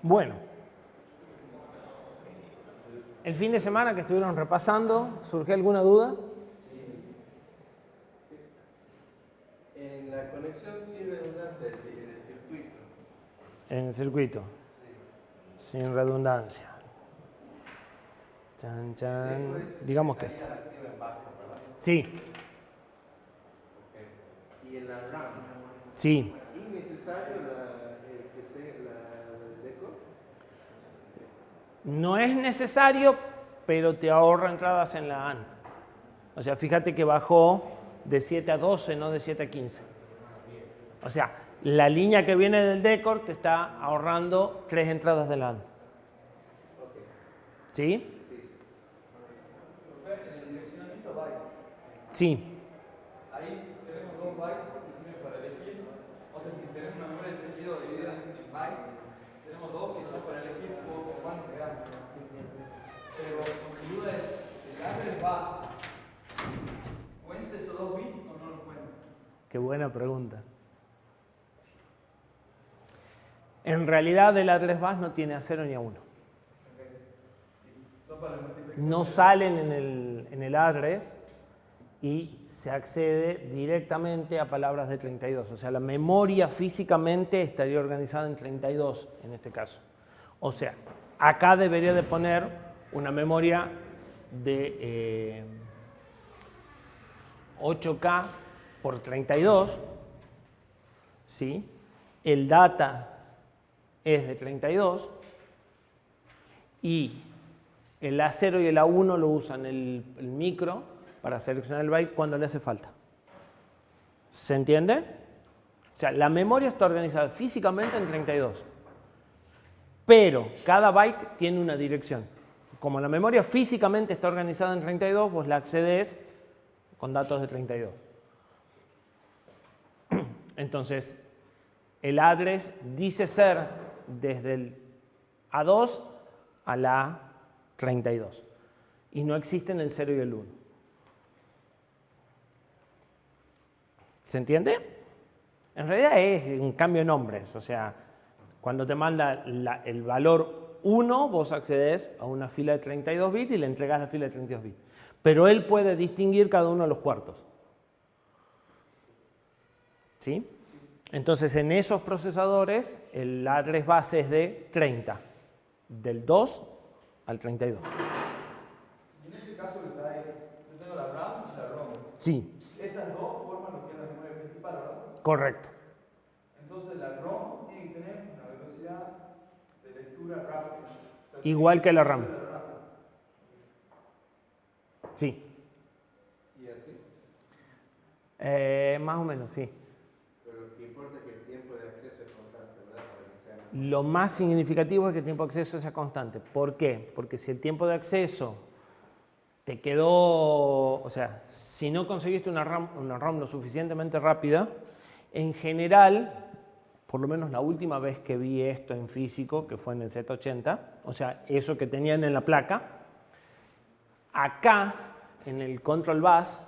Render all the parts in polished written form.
Bueno, el fin de semana que estuvieron repasando, ¿surgió alguna duda? En la conexión sin redundancia en el circuito. En el circuito. Sí. Sin redundancia. Chan, chan. Digamos que esto. Activa en bajo, ¿verdad? Sí. Okay. ¿Y en la RAM? Sí. ¿Innecesario que sea la deco? No es necesario, pero te ahorra entradas en la AND. O sea, fíjate que bajó de 7 a 12, no de 7 a 15. O sea, la línea que viene del decor te está ahorrando 3 entradas de la AND. ¿Sí? En el direccionamiento bytes. Sí. Ahí tenemos 2 bytes que sirven para elegir. O sea, si tenemos una memoria de 32 dividida en bytes, tenemos 2 que son para elegir cuánto queramos. Pero mi duda es, ¿el address bus cuenta esos 2 bits o no los cuenta? Qué buena pregunta. En realidad el address bus no tiene a 0 ni a 1. No salen en el address y se accede directamente a palabras de 32. O sea, la memoria físicamente estaría organizada en 32 en este caso. O sea, acá debería de poner una memoria de 8K por 32, ¿sí? El data es de 32 y el A0 y el A1 lo usan el micro para seleccionar el byte cuando le hace falta. ¿Se entiende? O sea, la memoria está organizada físicamente en 32, pero cada byte tiene una dirección. Como la memoria físicamente está organizada en 32, vos la accedes con datos de 32. Entonces, el address dice ser desde el A2 a la A32 y no existen el 0 y el 1. ¿Se entiende? En realidad es un cambio de nombres, o sea, cuando te manda el valor 1, vos accedes a una fila de 32 bits y le entregas la fila de 32 bits. Pero él puede distinguir cada uno de los cuartos. ¿Sí? Entonces, en esos procesadores, el address base es de 30, del 2 al 32. Y en este caso que está ahí, yo tengo la RAM y la ROM. Sí. Esas dos forman lo que es la memoria principal, ¿verdad? Correcto. Entonces la ROM tiene que tener una velocidad de lectura rápida. O sea, Igual que la RAM. Sí. ¿Y así? Más o menos, sí. Pero que importa que el tiempo de acceso es constante, ¿verdad? Para que sea... Lo más significativo es que el tiempo de acceso sea constante. ¿Por qué? Porque si el tiempo de acceso te quedó, o sea, si no conseguiste una ROM lo suficientemente rápida, en general, por lo menos la última vez que vi esto en físico, que fue en el Z80, o sea, eso que tenían en la placa, acá, en el control bus,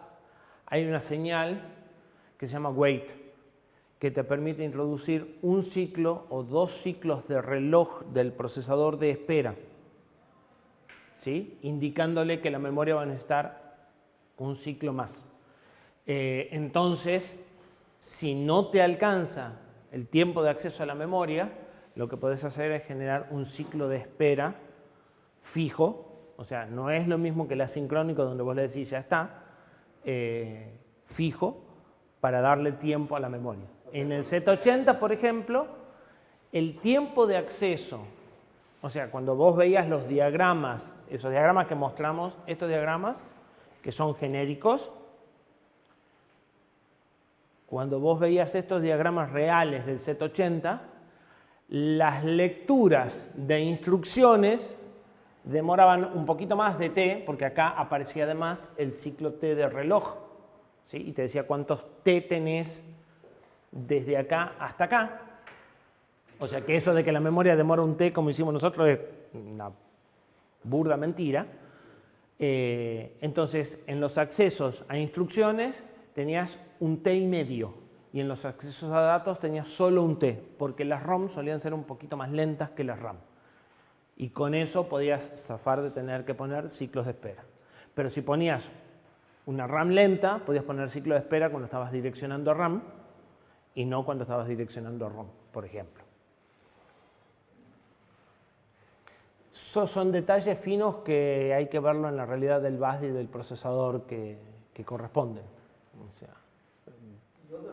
hay una señal que se llama wait, que te permite introducir un ciclo o 2 ciclos de reloj del procesador de espera, ¿sí? Indicándole que la memoria va a necesitar un ciclo más. Entonces, si no te alcanza el tiempo de acceso a la memoria, lo que puedes hacer es generar un ciclo de espera fijo, o sea, no es lo mismo que el asincrónico donde vos le decís ya está, fijo, para darle tiempo a la memoria. En el Z80, por ejemplo, el tiempo de acceso, o sea, cuando vos veías los diagramas, esos diagramas que mostramos, estos diagramas, que son genéricos, cuando vos veías estos diagramas reales del Z80, las lecturas de instrucciones demoraban un poquito más de t, porque acá aparecía además el ciclo t de reloj, ¿sí? Y te decía cuántos t tenés desde acá hasta acá. O sea que eso de que la memoria demora un t como hicimos nosotros es una burda mentira. Entonces, en los accesos a instrucciones tenías un T y medio, y en los accesos a datos tenías solo un T, porque las ROM solían ser un poquito más lentas que las RAM. Y con eso podías zafar de tener que poner ciclos de espera. Pero si ponías una RAM lenta, podías poner ciclo de espera cuando estabas direccionando a RAM y no cuando estabas direccionando a ROM, por ejemplo. Esos son detalles finos que hay que verlo en la realidad del bus y del procesador que corresponden. O sea,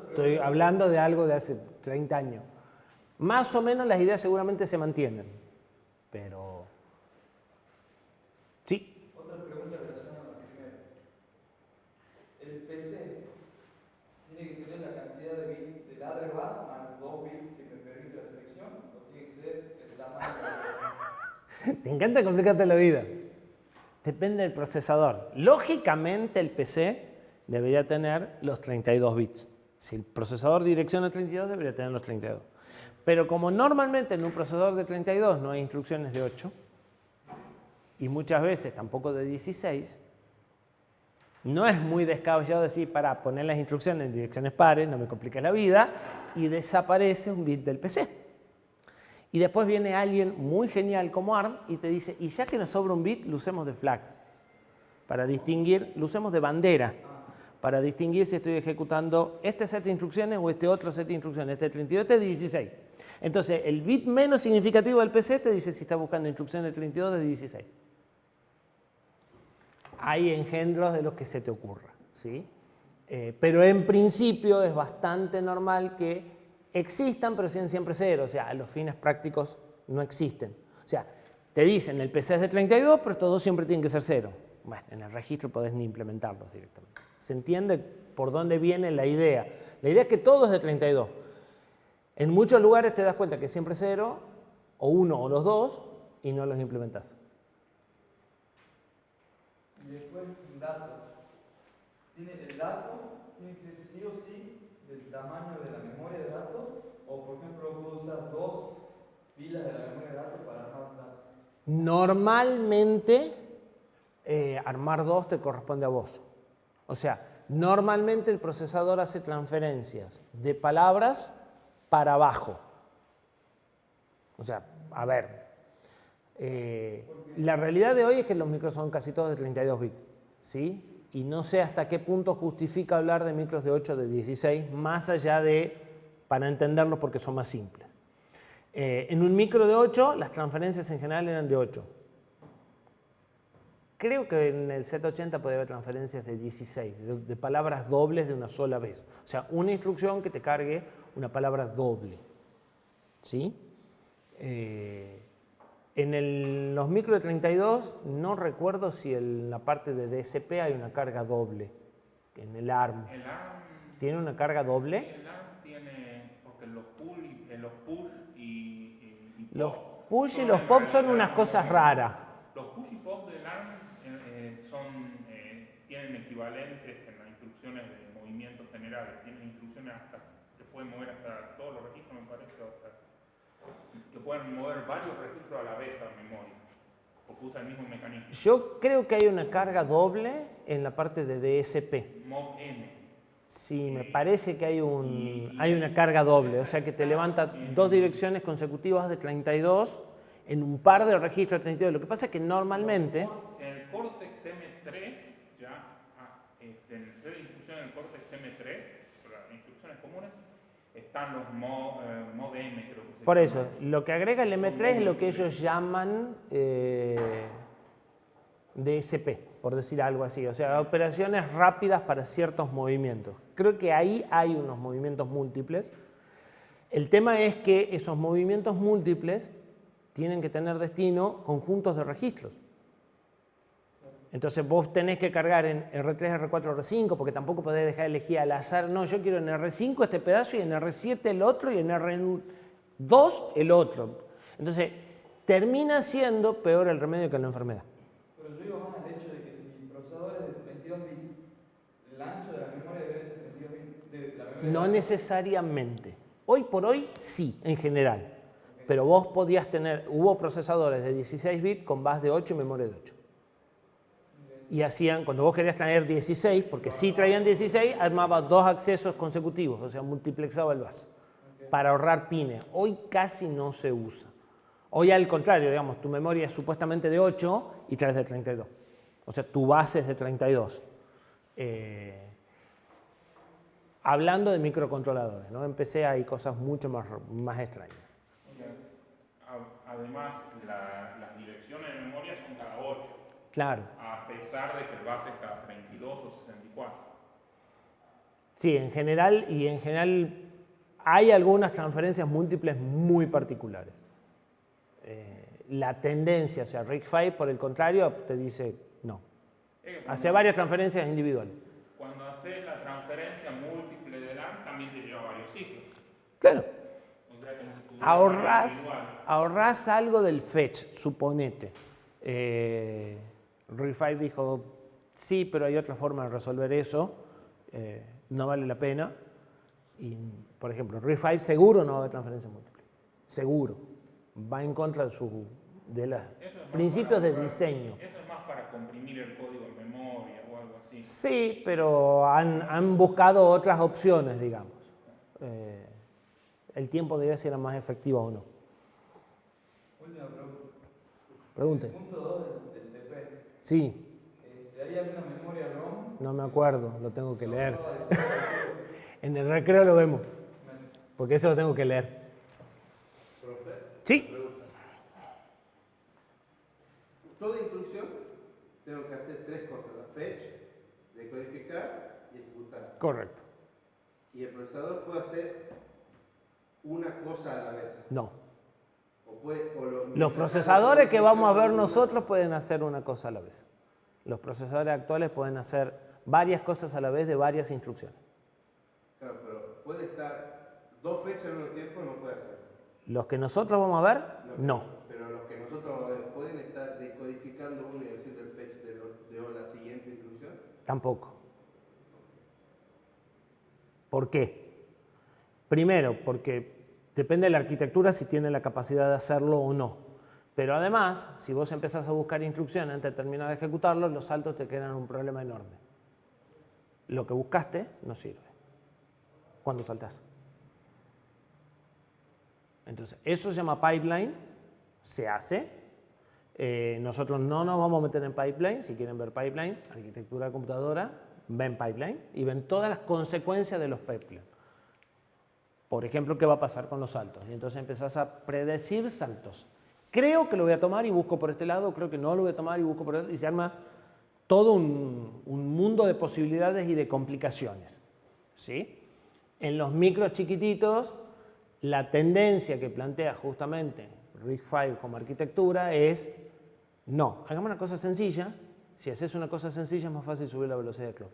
estoy hablando de algo de hace 30 años. Más o menos las ideas seguramente se mantienen, pero sí. Otra pregunta relacionada con la primera. ¿El PC tiene que tener la cantidad de bits del address bus más 2 bits que me permite la selección? ¿O tiene que ser el tamaño de la... Te encanta complicarte la vida. Depende del procesador. Lógicamente el PC debería tener los 32 bits. Si el procesador direcciona 32, debería tener los 32. Pero como normalmente en un procesador de 32 no hay instrucciones de 8, y muchas veces tampoco de 16, no es muy descabellado decir, para poner las instrucciones en direcciones pares, no me compliques la vida, y desaparece un bit del PC. Y después viene alguien muy genial como ARM y te dice, y ya que nos sobra un bit, lo usemos de flag, para distinguir, lo usemos de bandera, para distinguir si estoy ejecutando este set de instrucciones o este otro set de instrucciones, este 32, este 16. Entonces, el bit menos significativo del PC te dice si está buscando instrucciones de 32 o de 16. Hay engendros de los que se te ocurra, ¿sí? Pero en principio es bastante normal que existan, pero sean siempre cero. O sea, a los fines prácticos no existen. O sea, te dicen el PC es de 32, pero todos siempre tienen que ser cero. Bueno, en el registro podés ni implementarlos directamente. ¿Se entiende por dónde viene la idea? La idea es que todo es de 32. En muchos lugares te das cuenta que siempre es 0, o 1 o los dos, y no los implementas. Y después, datos. ¿El dato tiene que ser sí o sí del tamaño de la memoria de datos? O, por ejemplo, puedo usar 2 filas de la memoria de datos para armar datos. Normalmente, armar 2 te corresponde a vos. O sea, normalmente el procesador hace transferencias de palabras para abajo. O sea, a ver, la realidad de hoy es que los micros son casi todos de 32 bits, ¿sí? Y no sé hasta qué punto justifica hablar de micros de 8 o de 16, más allá de, para entenderlos porque son más simples. En un micro de 8, las transferencias en general eran de 8. Creo que en el Z80 puede haber transferencias de 16, de palabras dobles de una sola vez. O sea, una instrucción que te cargue una palabra doble, ¿sí? En los micro de 32 no recuerdo si en la parte de DSP hay una carga doble. En el ARM. El ARM ¿Tiene una carga doble? Sí, el ARM tiene, porque los push y Los pop push y son los en pop son realidad unas cosas raras. Los push y pop del ARM tienen equivalentes en las instrucciones de movimientos generales. Tienen instrucciones hasta que pueden mover hasta todos los registros, me parece, que pueden mover varios registros a la vez a la memoria, porque usa el mismo mecanismo. Yo creo que hay una carga doble en la parte de DSP. MOV-M. Sí, me parece que hay una carga doble, o sea que te levanta dos direcciones consecutivas de 32 en un par de registros de 32. Lo que pasa es que normalmente... En el Cortex M3, ya, en el set de instrucciones del Cortex M3, para las instrucciones comunes, están los MOV-M, creo que se Por llama. eso, lo que agrega el M3 es lo que ellos llaman DSP, por decir algo así. O sea, operaciones rápidas para ciertos movimientos. Creo que ahí hay unos movimientos múltiples. El tema es que esos movimientos múltiples tienen que tener destino conjuntos de registros. Entonces vos tenés que cargar en R3, R4, R5, porque tampoco podés dejar de elegir al azar. No, yo quiero en R5 este pedazo y en R7 el otro y en R2 el otro. Entonces termina siendo peor el remedio que la enfermedad. Pero yo digo más el hecho de que si el procesador es de 32 bits, el ancho de la memoria debe ser 32 bits. De la memoria No necesariamente. Hoy por hoy sí, en general. Pero vos podías tener, hubo procesadores de 16 bits con bus de 8 y memoria de 8. y hacían, cuando vos querías traer 16, porque si traían 16, armaba 2 accesos consecutivos, o sea, multiplexaba el bus, para ahorrar pines. Hoy casi no se usa. Hoy al contrario, digamos, tu memoria es supuestamente de 8 y traes de 32. O sea, tu base es de 32. Hablando de microcontroladores, ¿no? En PC hay cosas mucho más extrañas. Además, las direcciones de memoria son cada 8. Claro. A pesar de que el base es cada 32 o 64. Sí, en general hay algunas transferencias múltiples muy particulares. La tendencia, o sea, RISC-V, por el contrario, te dice no. Hace varias transferencias individuales. Cuando haces la transferencia múltiple de LAN, también te lleva varios ciclos. Claro. O sea, como si tuviera Ahorrás algo del fetch, suponete. RISC-V dijo, sí, pero hay otra forma de resolver eso, no vale la pena. Y, por ejemplo, RISC-V seguro no va a haber transferencia múltiple. Seguro. Va en contra de los principios de diseño. Eso es más para comprimir el código en memoria o algo así. Sí, pero han buscado otras opciones, digamos. El tiempo de ver si era más efectivo o no. Última pregunta. Pregunte. El punto 2 del TP. Sí. ¿Hay alguna memoria ROM? No me acuerdo, lo tengo que leer. En el recreo lo vemos, porque eso lo tengo que leer. ¿Profe? Sí. Pregunta. Toda instrucción tengo que hacer 3 cosas: la fetch, decodificar y ejecutar. Correcto. ¿Y el procesador puede hacer una cosa a la vez? No. O Los procesadores que vamos a ver nosotros pueden hacer una cosa a la vez. Los procesadores actuales pueden hacer varias cosas a la vez de varias instrucciones. Claro, pero puede estar 2 fechas al mismo tiempo, no puede hacer. Los que nosotros vamos a ver, no. Pero los que nosotros vamos a ver, ¿pueden estar decodificando uno y haciendo el fetch de la siguiente instrucción? Tampoco. ¿Por qué? Primero, porque depende de la arquitectura si tiene la capacidad de hacerlo o no. Pero además, si vos empezás a buscar instrucciones antes de terminar de ejecutarlo, los saltos te crean un problema enorme. Lo que buscaste no sirve cuando saltás. Entonces, eso se llama pipeline, se hace. Nosotros no nos vamos a meter en pipeline. Si quieren ver pipeline, arquitectura de computadora, ven pipeline y ven todas las consecuencias de los pipelines. Por ejemplo, ¿qué va a pasar con los saltos? Y entonces empezás a predecir saltos. Creo que lo voy a tomar y busco por este lado, creo que no lo voy a tomar y busco por este lado, y se arma todo un mundo de posibilidades y de complicaciones. ¿Sí? En los micros chiquititos, la tendencia que plantea justamente RISC-V como arquitectura es, no, hagamos una cosa sencilla. Si haces una cosa sencilla es más fácil subir la velocidad de clock.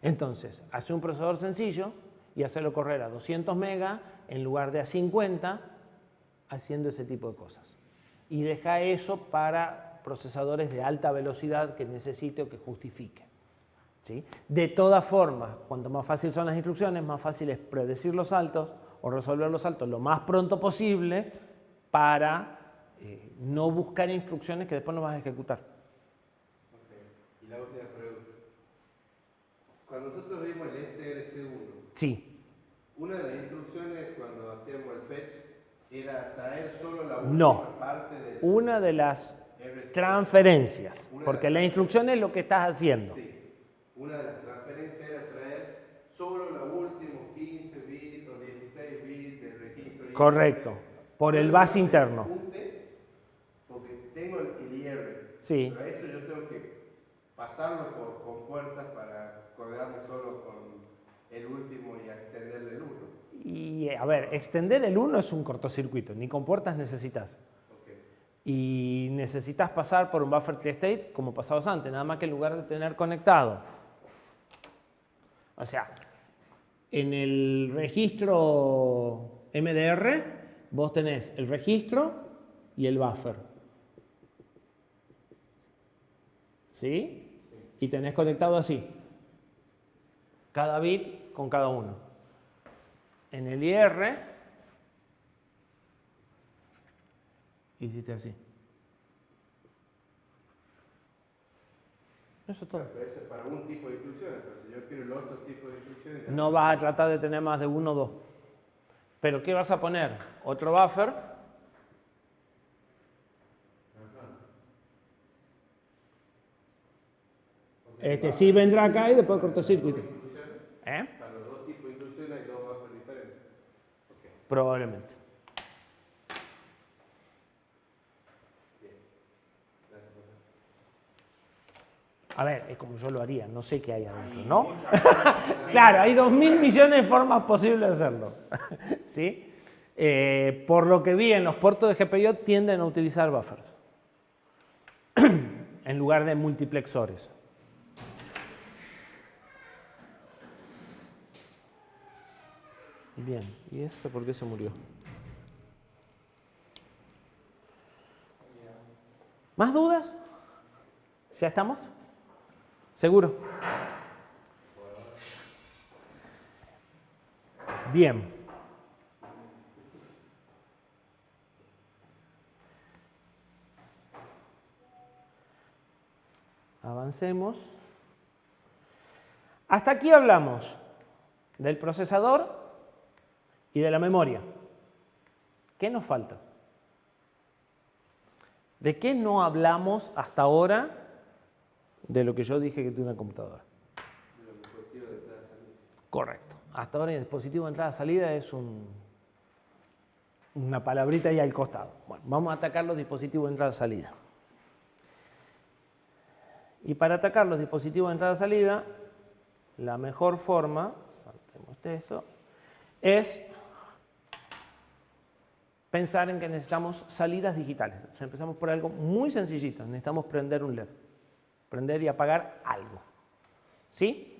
Entonces, hace un procesador sencillo y hacerlo correr a 200 megas en lugar de a 50, haciendo ese tipo de cosas. Y deja eso para procesadores de alta velocidad que necesite o que justifique. ¿Sí? De todas formas, cuanto más fácil son las instrucciones, más fácil es predecir los saltos o resolver los saltos lo más pronto posible para no buscar instrucciones que después no vas a ejecutar. Okay. Y la última pregunta. Cuando nosotros vimos el SRC1, Sí. una de las instrucciones cuando hacíamos el fetch era traer solo la última parte del... Una de las transferencias, porque la instrucción es lo que estás haciendo. Sí. Una de las transferencias era traer solo los últimos 15 bits o 16 bits del registro. Correcto, por el bus interno. Porque tengo el IR, Sí. pero a eso yo tengo que pasarlo con puertas para quedarme solo con el último y extenderle el 1. Y a ver, extender el 1 es un cortocircuito, ni con puertas necesitas. Okay. Y necesitas pasar por un buffer tree state como pasabas antes, nada más que en lugar de tener conectado. O sea, en el registro MDR vos tenés el registro y el buffer. ¿Sí? Y tenés conectado así. Cada bit con cada uno. En el IR hiciste así. Eso es todo. Pero eso es para un tipo de instrucciones, pero si yo quiero el otro tipo de instrucciones... No vas a tratar de tener más de uno o dos. ¿Pero qué vas a poner? Otro buffer. Este sí vendrá acá y después cortocircuito. ¿Eh? Para los dos tipos de instrucciones hay dos buffers diferentes. Okay. Probablemente. Bien. Gracias, profesor. A ver, es como yo lo haría, no sé qué hay adentro, ¿no? Claro, hay 2.000 millones de formas posibles de hacerlo. ¿Sí? Por lo que vi en los puertos de GPIO tienden a utilizar buffers en lugar de multiplexores. Bien, ¿y esto por qué se murió? ¿Más dudas? ¿Ya estamos? ¿Seguro? Bien. Avancemos. Hasta aquí hablamos del procesador y de la memoria. ¿Qué nos falta? ¿De qué no hablamos hasta ahora de lo que yo dije que tiene una computadora? De los dispositivos de entrada-salida. Correcto. Hasta ahora el dispositivo de entrada-salida es una palabrita ahí al costado. Bueno, vamos a atacar los dispositivos de entrada-salida. Y para atacar los dispositivos de entrada-salida, la mejor forma, saltemos esto, es pensar en que necesitamos salidas digitales. O sea, empezamos por algo muy sencillito. Necesitamos prender un LED. Prender y apagar algo. ¿Sí?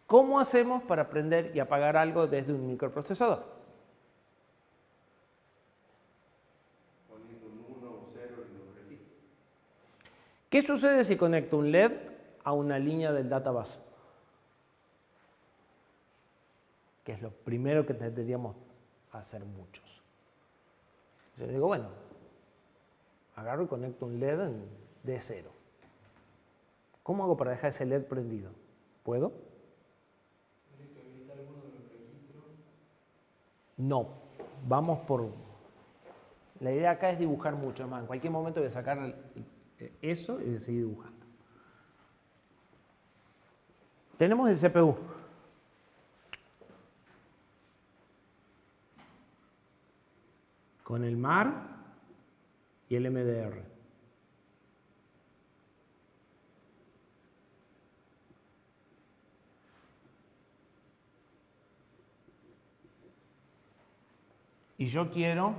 ¿Cómo hacemos para prender y apagar algo desde un microprocesador? Poniendo un 1 o 0 en un registro. ¿Qué sucede si conecto un LED a una línea del database? Que es lo primero que tendríamos a hacer muchos. Yo digo, bueno, agarro y conecto un LED en D0. ¿Cómo hago para dejar ese LED prendido? ¿Puedo? ¿Tienes que habilitar alguno de los registros? No. Vamos por... La idea acá es dibujar mucho más. En cualquier momento voy a sacar eso y voy a seguir dibujando. Tenemos el CPU. Con el MAR y el MDR. Y yo quiero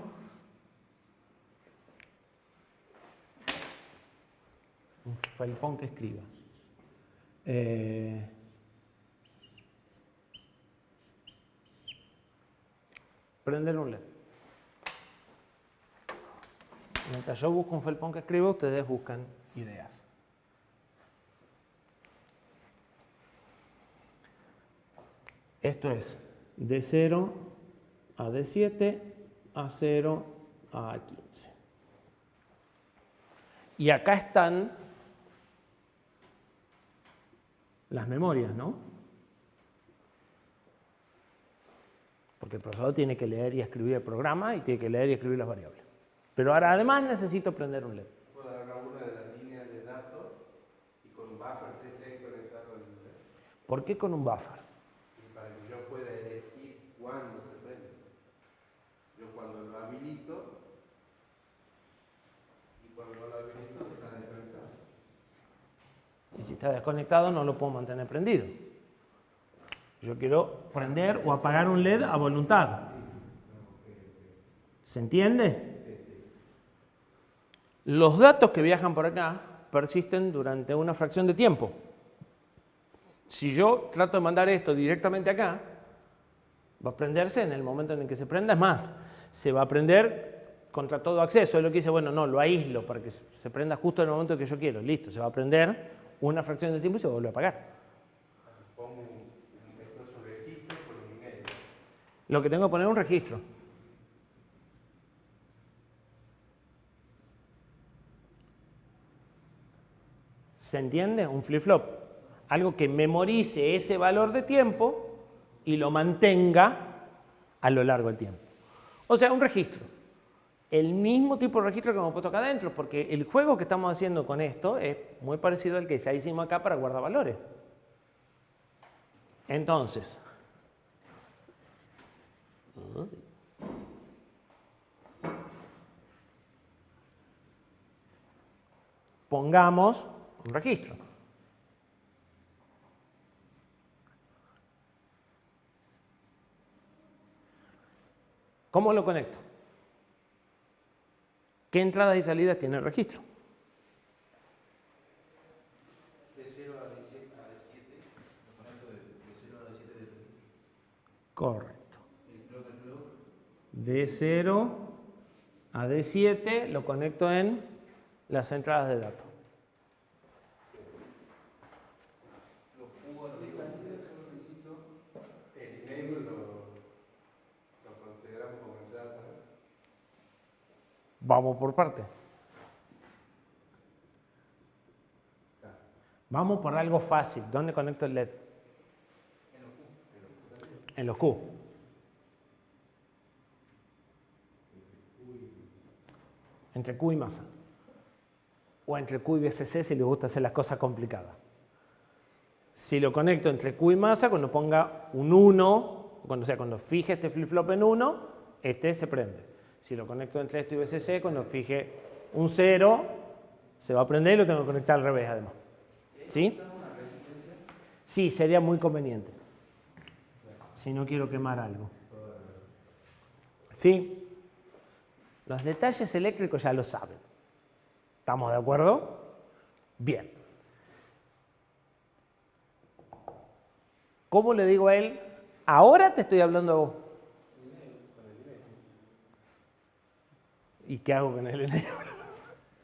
un felpón que escriba. Prender un LED. Mientras yo busco un felpón que escriba, ustedes buscan ideas. Esto es D0 a D7, A0 a A15. Y acá están las memorias, ¿no? Porque el procesador tiene que leer y escribir el programa y tiene que leer y escribir las variables. Pero ahora además necesito prender un LED. Puedo agarrar una de las líneas de datos y con un buffer TT conectarlo al LED. ¿Por qué con un buffer? Y para que yo pueda elegir cuándo se prende. Yo cuando lo habilito y cuando no lo habilito está desconectado. Y si está desconectado no lo puedo mantener prendido. Yo quiero prender o apagar un LED a voluntad. ¿Se entiende? Los datos que viajan por acá persisten durante una fracción de tiempo. Si yo trato de mandar esto directamente acá, va a prenderse en el momento en el que se prenda. Es más, se va a prender contra todo acceso. Es lo que dice, bueno, no, lo aíslo para que se prenda justo en el momento que yo quiero. Listo, se va a prender una fracción de tiempo y se vuelve a apagar. Pongo esto es un registro con un email. Lo que tengo que poner es un registro. ¿Se entiende? Un flip-flop. Algo que memorice ese valor de tiempo y lo mantenga a lo largo del tiempo. O sea, un registro. El mismo tipo de registro que hemos puesto acá adentro, porque el juego que estamos haciendo con esto es muy parecido al que ya hicimos acá para guardar valores. Entonces, pongamos un registro. ¿Cómo lo conecto? ¿Qué entradas y salidas tiene el registro? De 0 a D7, lo conecto de 0 a D7 del registro. Correcto. El clock. De 0 a D7 lo conecto en las entradas de datos. Los cubos de salida solo necesito. El enable lo consideramos como entrada también. Vamos por parte. Vamos por algo fácil. ¿Dónde conecto el LED? En los Q. Entre Q y masa. O entre Q y BCC si les gusta hacer las cosas complicadas. Si lo conecto entre Q y masa, cuando ponga un 1, cuando fije este flip-flop en 1, este se prende. Si lo conecto entre esto y BCC, cuando fije un 0, se va a prender y lo tengo que conectar al revés además. ¿Sí? Sí, sería muy conveniente. Si no quiero quemar algo. ¿Sí? Los detalles eléctricos ya lo saben. ¿Estamos de acuerdo? Bien. ¿Cómo le digo a él? Ahora te estoy hablando a vos. ¿Y qué hago con el enable?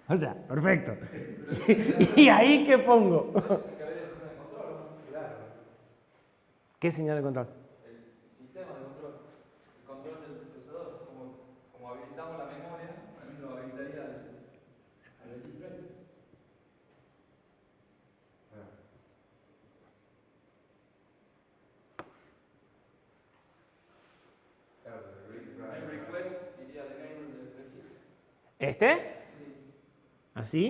O sea, perfecto. ¿Y ahí qué pongo? ¿Qué señal de control? El sistema de control. El control del procesador. Como habilitamos la memoria, también lo habilitaría al registro. Claro, El request iría al enable del registro. ¿Este? Sí. ¿Así?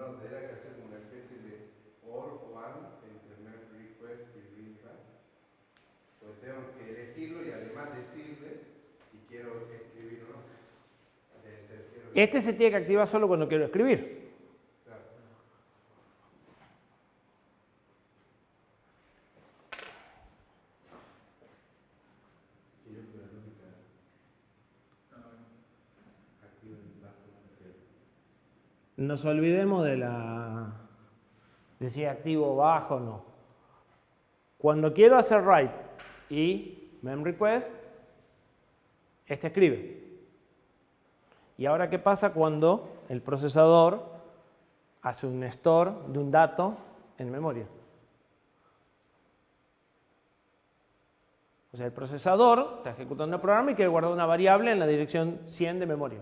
no, tendría que hacer una especie de OR o AND entre MEMP request y read write. Pues tengo que elegirlo y además decirle si quiero escribir o no. Este se tiene que activar solo cuando quiero escribir. Claro. Nos olvidemos de si es activo o bajo o no. Cuando quiero hacer write y mem request, este escribe. ¿Y ahora qué pasa cuando el procesador hace un store de un dato en memoria? O sea, el procesador está ejecutando el programa y quiere guardar una variable en la dirección 100 de memoria.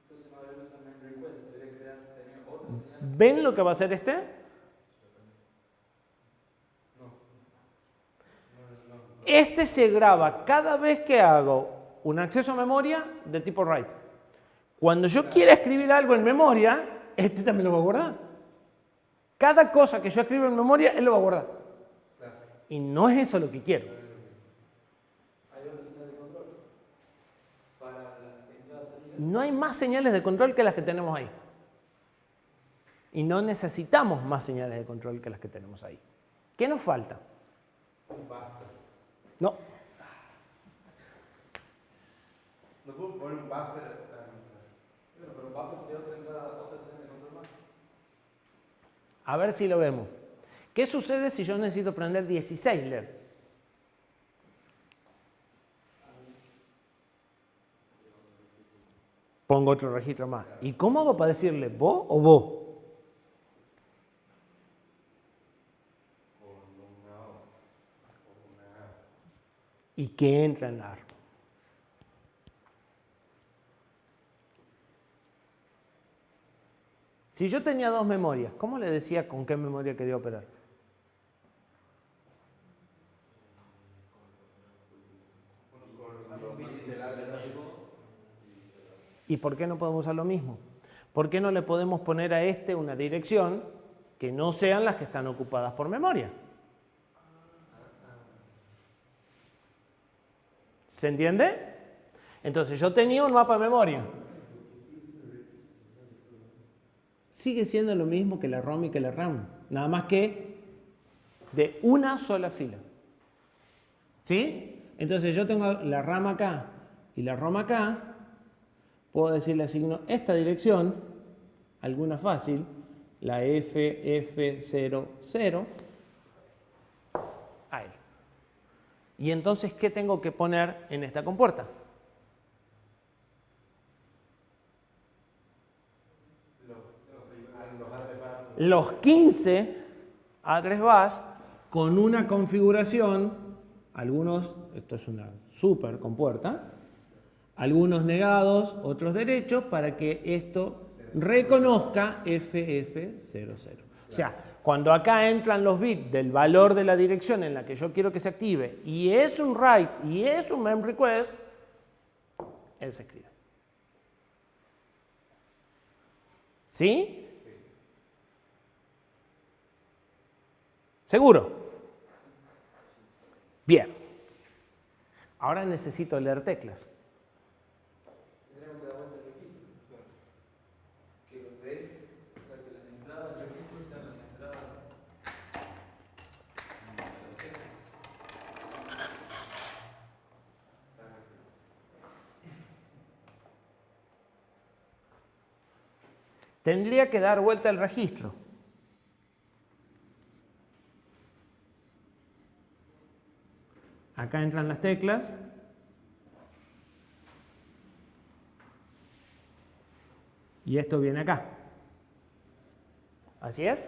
Entonces no debería usar main request, debería tener otra señal. ¿Ven lo que va a hacer este? No. Este se graba cada vez que hago un acceso a memoria del tipo write. Cuando yo quiera escribir algo en memoria, este también lo va a guardar. Cada cosa que yo escriba en memoria, él lo va a guardar. Y no es eso lo que quiero. Hay otra señal de control para las entradas y salidas. No hay más señales de control que las que tenemos ahí. Y no necesitamos más señales de control que las que tenemos ahí. ¿Qué nos falta? Un buffer. No. No puedo poner un buffer. Bueno, pero buffer sería otra entrada, otra señal de control más. A ver si lo vemos. ¿Qué sucede si yo necesito prender 16 LED? Pongo otro registro más. ¿Y cómo hago para decirle vos o vos? Con una O. Con una A. Y que entra en AR. Si yo tenía dos memorias, ¿cómo le decía con qué memoria quería operar? ¿Y por qué no podemos usar lo mismo? ¿Por qué no le podemos poner a este una dirección que no sean las que están ocupadas por memoria? ¿Se entiende? Entonces yo tenía un mapa de memoria. Sigue siendo lo mismo que la ROM y que la RAM, nada más que de una sola fila. ¿Sí? Entonces yo tengo la RAM acá y la ROM acá. Puedo decirle asigno esta dirección, alguna fácil, la FF00, a él. Y entonces, ¿qué tengo que poner en esta compuerta? Los 15 A3 bus con una configuración, algunos, esto es una super compuerta, algunos negados, otros derechos, para que esto reconozca FF00. O sea, cuando acá entran los bits del valor de la dirección en la que yo quiero que se active, y es un write y es un mem request, él se escribe. ¿Sí? ¿Seguro? Bien. Ahora necesito leer teclas. Tendremos que dar vuelta al registro. Que los des, o sea, que las entradas del registro sean las entradas. Tendría que dar vuelta al registro. Acá entran las teclas. Y esto viene acá. ¿Así es?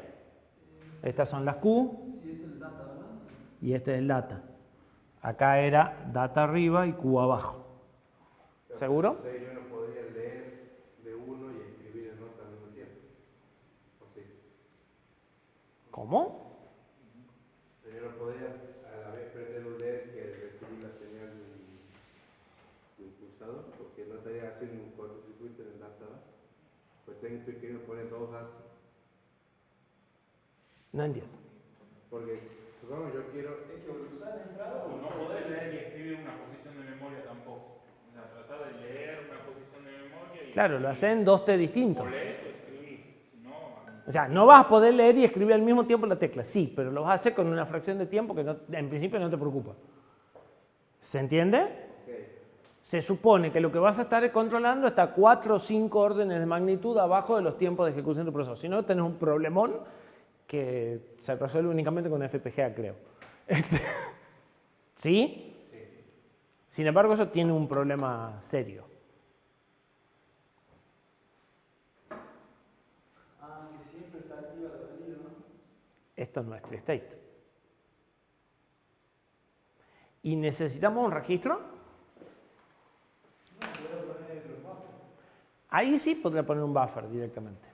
Estas son las Q. Si es el data, ¿verdad? Y este es el data. Acá era data arriba y Q abajo. ¿Seguro? Entonces yo no podría leer de uno y escribir en otro al mismo tiempo. ¿O sí? ¿Cómo? Yo no podría a la vez prender un LED que recibir la señal de un pulsador, porque no estaría haciendo un cortocircuito en el data. Pues tengo que poner dos datos. No entiendo. Porque, supongamos, yo quiero. Es que usar la entrada o No podés leer y escribir una posición de memoria tampoco. O sea, tratar de leer una posición de memoria y... Claro, lo hacen 2T distintos. O lees o escribís. Si no, O sea, no vas a poder leer y escribir al mismo tiempo la tecla. Sí, pero lo vas a hacer con una fracción de tiempo que en principio no te preocupa. ¿Se entiende? Se supone que lo que vas a estar controlando está 4 o 5 órdenes de magnitud abajo de los tiempos de ejecución del procesador. Si no, tenés un problemón que se resuelve únicamente con FPGA, creo. ¿Sí? Sin embargo, eso tiene un problema serio. Ah, que siempre está activa la salida, ¿no? Esto no es true state. ¿Y necesitamos un registro? Ahí sí podría poner un buffer directamente.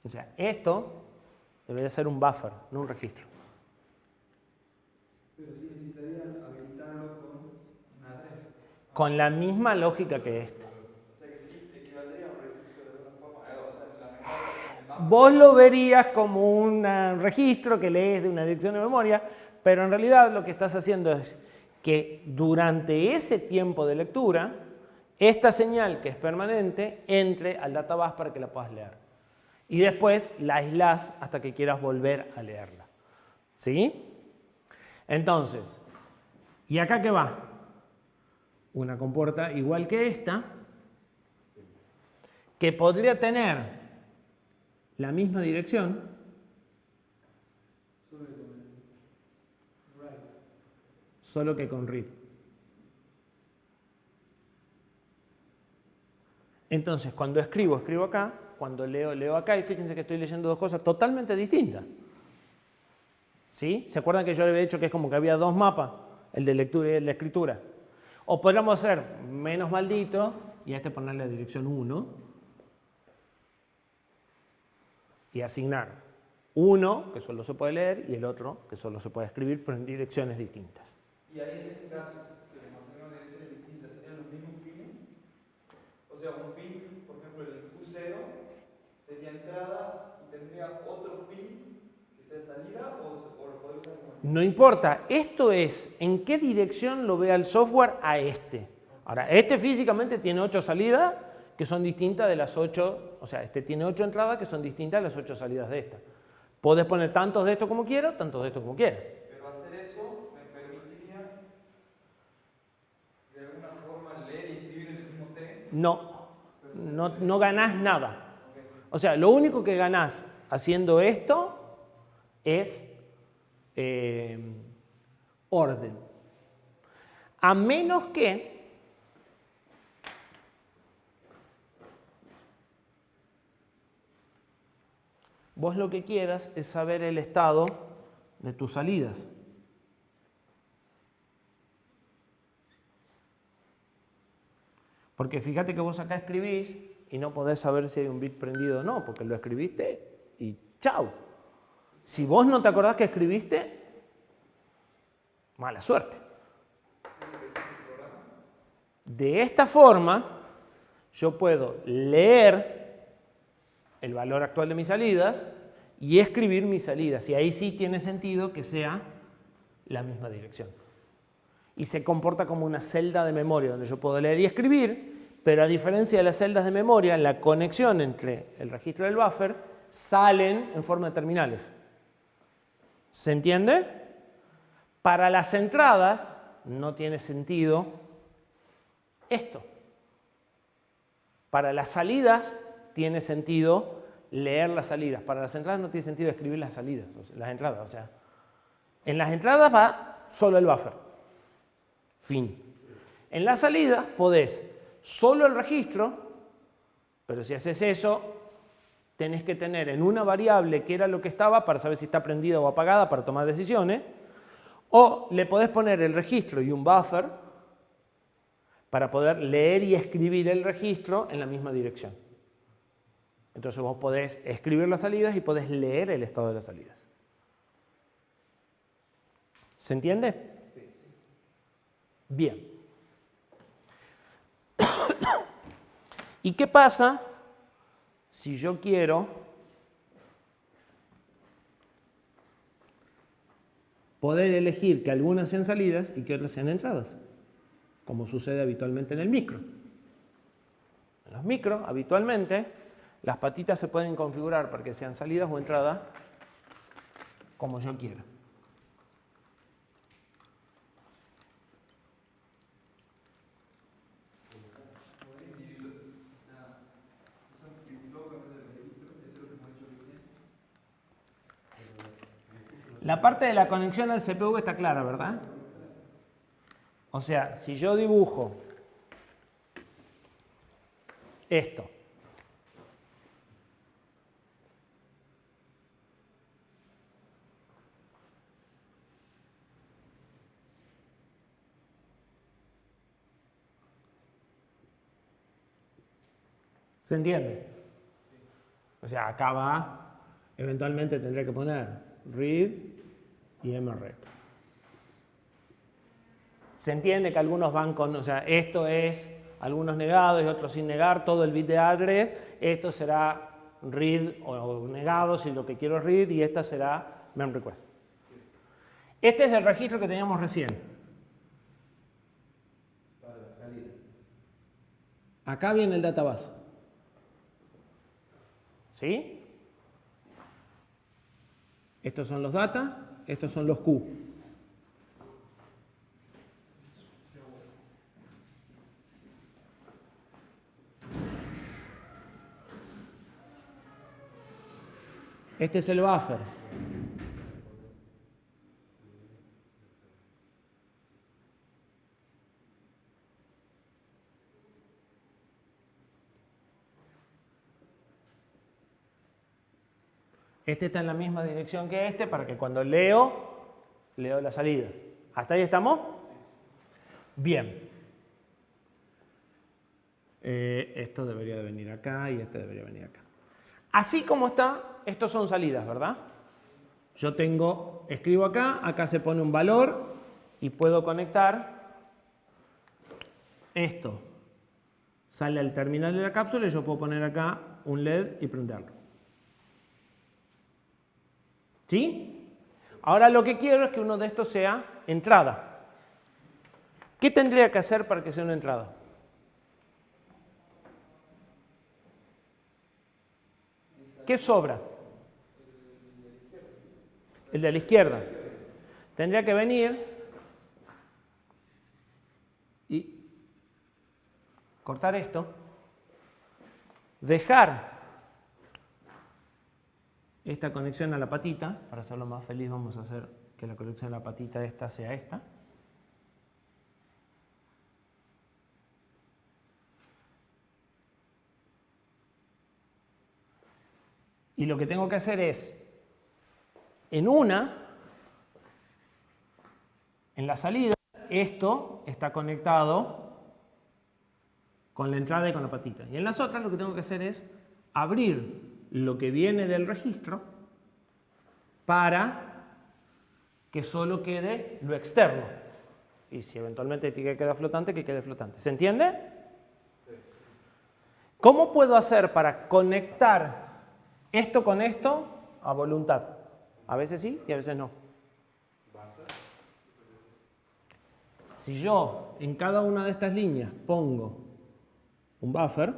O sea, esto debería ser un buffer, no un registro. Pero sí necesitaría habilitarlo con una adresa. Con la misma lógica que este. O sea que sí equivaldría a un registro de alguna forma. O sea, la memoria en el mapa. Vos lo verías como un registro que lees de una dirección de memoria, pero en realidad lo que estás haciendo es que durante ese tiempo de lectura, esta señal que es permanente entre al databus para que la puedas leer. Y después la aislás hasta que quieras volver a leerla. ¿Sí? Entonces, ¿y acá qué va? Una compuerta igual que esta, que podría tener la misma dirección, solo que con read. Entonces, cuando escribo acá, cuando leo acá, y fíjense que estoy leyendo dos cosas totalmente distintas. ¿Sí? ¿Se acuerdan que yo había dicho que es como que había dos mapas? El de lectura y el de escritura. O podríamos hacer menos maldito y a este ponerle la dirección 1 y asignar uno, que solo se puede leer, y el otro, que solo se puede escribir, pero en direcciones distintas. Y ahí en ese caso, que les asignamos direcciones distintas, ¿serían los mismos pines? O sea, un pin, por ejemplo, el Q0 sería entrada y tendría otro pin que sea salida o lo podría usar como... No importa, esto es en qué dirección lo vea el software a este. Ahora, este físicamente tiene 8 salidas que son distintas de las 8, o sea, este tiene 8 entradas que son distintas de las 8 salidas de esta. Podés poner tantos de esto como quiero, tantos de esto como quiero. Pero hacer eso me permitiría de alguna forma leer y escribir en el mismo T. No ganás nada. O sea, lo único que ganás haciendo esto es orden. A menos que vos lo que quieras es saber el estado de tus salidas. Porque fíjate que vos acá escribís y no podés saber si hay un bit prendido o no, porque lo escribiste y chau. Si vos no te acordás que escribiste, mala suerte. De esta forma, yo puedo leer el valor actual de mis salidas y escribir mis salidas. Y ahí sí tiene sentido que sea la misma dirección. Y se comporta como una celda de memoria donde yo puedo leer y escribir, pero a diferencia de las celdas de memoria, la conexión entre el registro y el buffer salen en forma de terminales. ¿Se entiende? Para las entradas no tiene sentido esto. Para las salidas tiene sentido leer las salidas. Para las entradas no tiene sentido escribir las salidas, las entradas. O sea, en las entradas va solo el buffer. Fin. En las salidas podés solo el registro, pero si haces eso, tenés que tener en una variable que era lo que estaba para saber si está prendida o apagada para tomar decisiones, o le podés poner el registro y un buffer para poder leer y escribir el registro en la misma dirección. Entonces vos podés escribir las salidas y podés leer el estado de las salidas. ¿Se entiende? Sí. Bien. ¿Y qué pasa si yo quiero poder elegir que algunas sean salidas y que otras sean entradas? Como sucede habitualmente en el micro. En los micros, habitualmente, las patitas se pueden configurar para que sean salidas o entradas como yo quiera. La parte de la conexión al CPU está clara, ¿verdad? O sea, si yo dibujo esto, ¿se entiende? O sea, acá va, eventualmente tendré que poner read y mrec. Se entiende que algunos van con, o sea, esto es algunos negados y otros sin negar, todo el bit de address, esto será read o negado si lo que quiero es read y esta será mem request. Este es el registro que teníamos recién. Para la salida. Acá viene el database. ¿Sí? Estos son los data, estos son los Q. Este es el buffer. Este está en la misma dirección que este para que cuando leo la salida. ¿Hasta ahí estamos? Bien. Esto debería de venir acá y este debería venir acá. Así como está, estos son salidas, ¿verdad? Yo escribo acá, acá se pone un valor y puedo conectar esto. Sale al terminal de la cápsula y yo puedo poner acá un LED y prenderlo. ¿Sí? Ahora lo que quiero es que uno de estos sea entrada. ¿Qué tendría que hacer para que sea una entrada? ¿Qué sobra? El de la izquierda. Tendría que venir y cortar esto, dejar esta conexión a la patita. Para hacerlo más feliz vamos a hacer que la conexión a la patita esta sea esta. Y lo que tengo que hacer es, en la salida, esto está conectado con la entrada y con la patita. Y en las otras lo que tengo que hacer es abrir lo que viene del registro para que solo quede lo externo. Y si eventualmente tiene que quedar flotante, que quede flotante. ¿Se entiende? ¿Cómo puedo hacer para conectar esto con esto a voluntad? A veces sí y a veces no. Si yo en cada una de estas líneas pongo un buffer,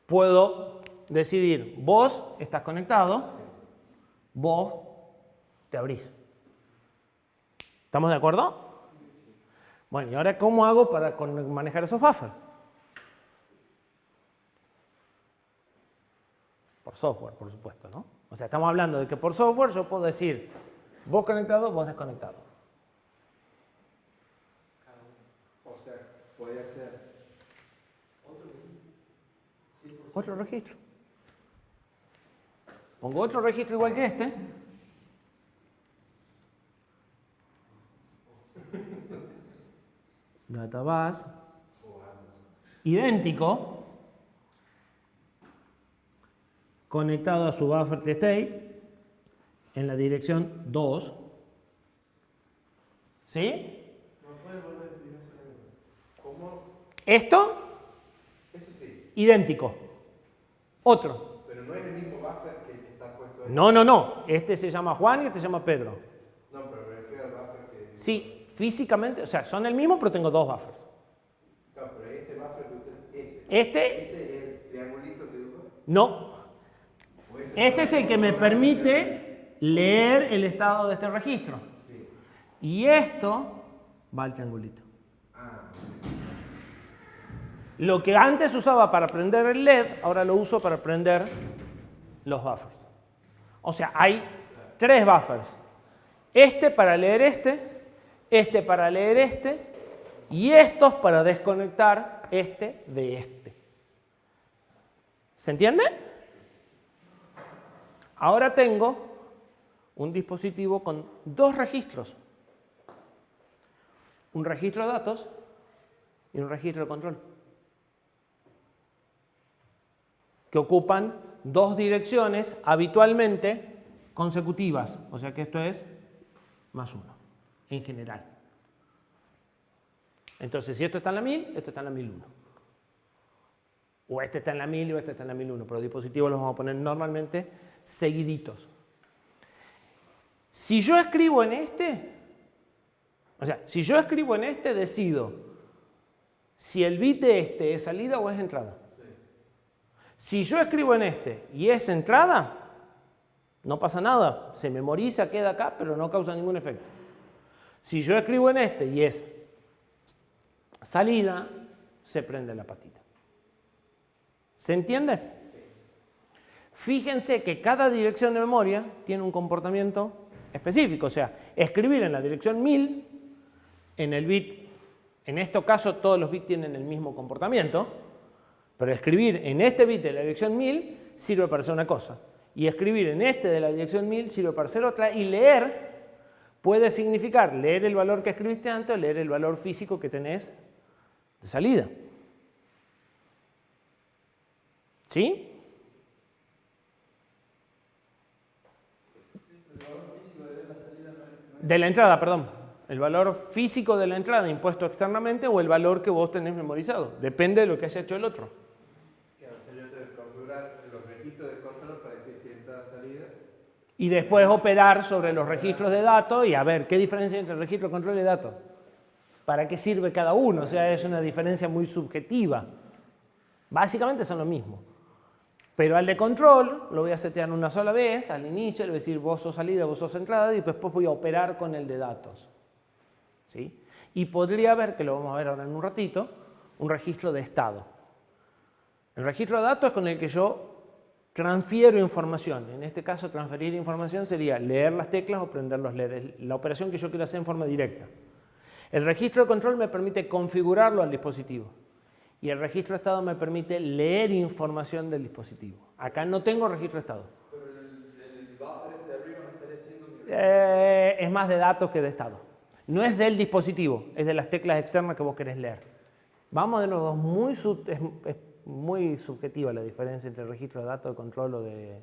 puedo decidir, vos estás conectado, vos te abrís. ¿Estamos de acuerdo? Bueno, ¿y ahora cómo hago para manejar esos buffers? Por software, por supuesto, ¿no? O sea, estamos hablando de que por software yo puedo decir vos conectado, vos desconectado. O sea, puede hacer Otro registro. Pongo otro registro igual que este. Database. Idéntico. Conectado a su buffer de state en la dirección 2. ¿Sí? ¿cómo? Esto, Eso sí, idéntico. Otro. pero no es el mismo buffer que el que está puesto ahí. No. Este se llama Juan y este se llama Pedro. No, pero me refiero al buffer que... Sí, físicamente, o sea, son el mismo, pero tengo dos buffers. No, pero ese buffer que usted... Este, ¿Ese es el triangulito que dijo? no. Este es el que me permite leer el estado de este registro. Sí. Y esto va al triangulito. Lo que antes usaba para prender el LED, ahora lo uso para prender los buffers. O sea, hay tres buffers. Este para leer este para leer este, y estos para desconectar este de este. ¿Se entiende? Ahora tengo un dispositivo con dos registros. Un registro de datos y un registro de control. Que ocupan dos direcciones habitualmente consecutivas. O sea que esto es +1 en general. Entonces, si esto está en la 1000, esto está en la 1001. O este está en la 1000 o este está en la 1001. Pero los dispositivos los vamos a poner normalmente seguiditos. Si yo escribo en decido si el bit de este es salida o es entrada. Si yo escribo en este y es entrada, no pasa nada, se memoriza, queda acá, pero no causa ningún efecto. Si yo escribo en este y es salida, se prende la patita. ¿Se entiende? Fíjense que cada dirección de memoria tiene un comportamiento específico, o sea, escribir en la dirección 1000, en el bit, en este caso todos los bits tienen el mismo comportamiento, pero escribir en este bit de la dirección 1000 sirve para hacer una cosa, y escribir en este de la dirección 1000 sirve para hacer otra, y leer puede significar leer el valor que escribiste antes o leer el valor físico que tenés de salida. ¿Sí? De la entrada, perdón. El valor físico de la entrada impuesto externamente o el valor que vos tenés memorizado. Depende de lo que haya hecho el otro. Claro, o sea, yo tengo que configurar los registros de control para decir si entrada salida. Y después operar sobre los registros de datos y a ver qué diferencia hay entre registro, control y datos. ¿Para qué sirve cada uno? O sea, es una diferencia muy subjetiva. Básicamente son lo mismo. Pero al de control lo voy a setear una sola vez, al inicio, le voy a decir vos sos salida, vos sos entrada, y después voy a operar con el de datos. ¿Sí? Y podría haber, que lo vamos a ver ahora en un ratito, un registro de estado. El registro de datos es con el que yo transfiero información. En este caso, transferir información sería leer las teclas o prender los LEDs. Es la operación que yo quiero hacer en forma directa. El registro de control me permite configurarlo al dispositivo. Y el registro de estado me permite leer información del dispositivo. Acá no tengo registro de estado. Pero el buffer ese de arriba no estaría siendo Es más de datos que de estado. No es del dispositivo, es de las teclas externas que vos querés leer. Vamos de nuevo, es muy subjetiva la diferencia entre el registro de datos de control o de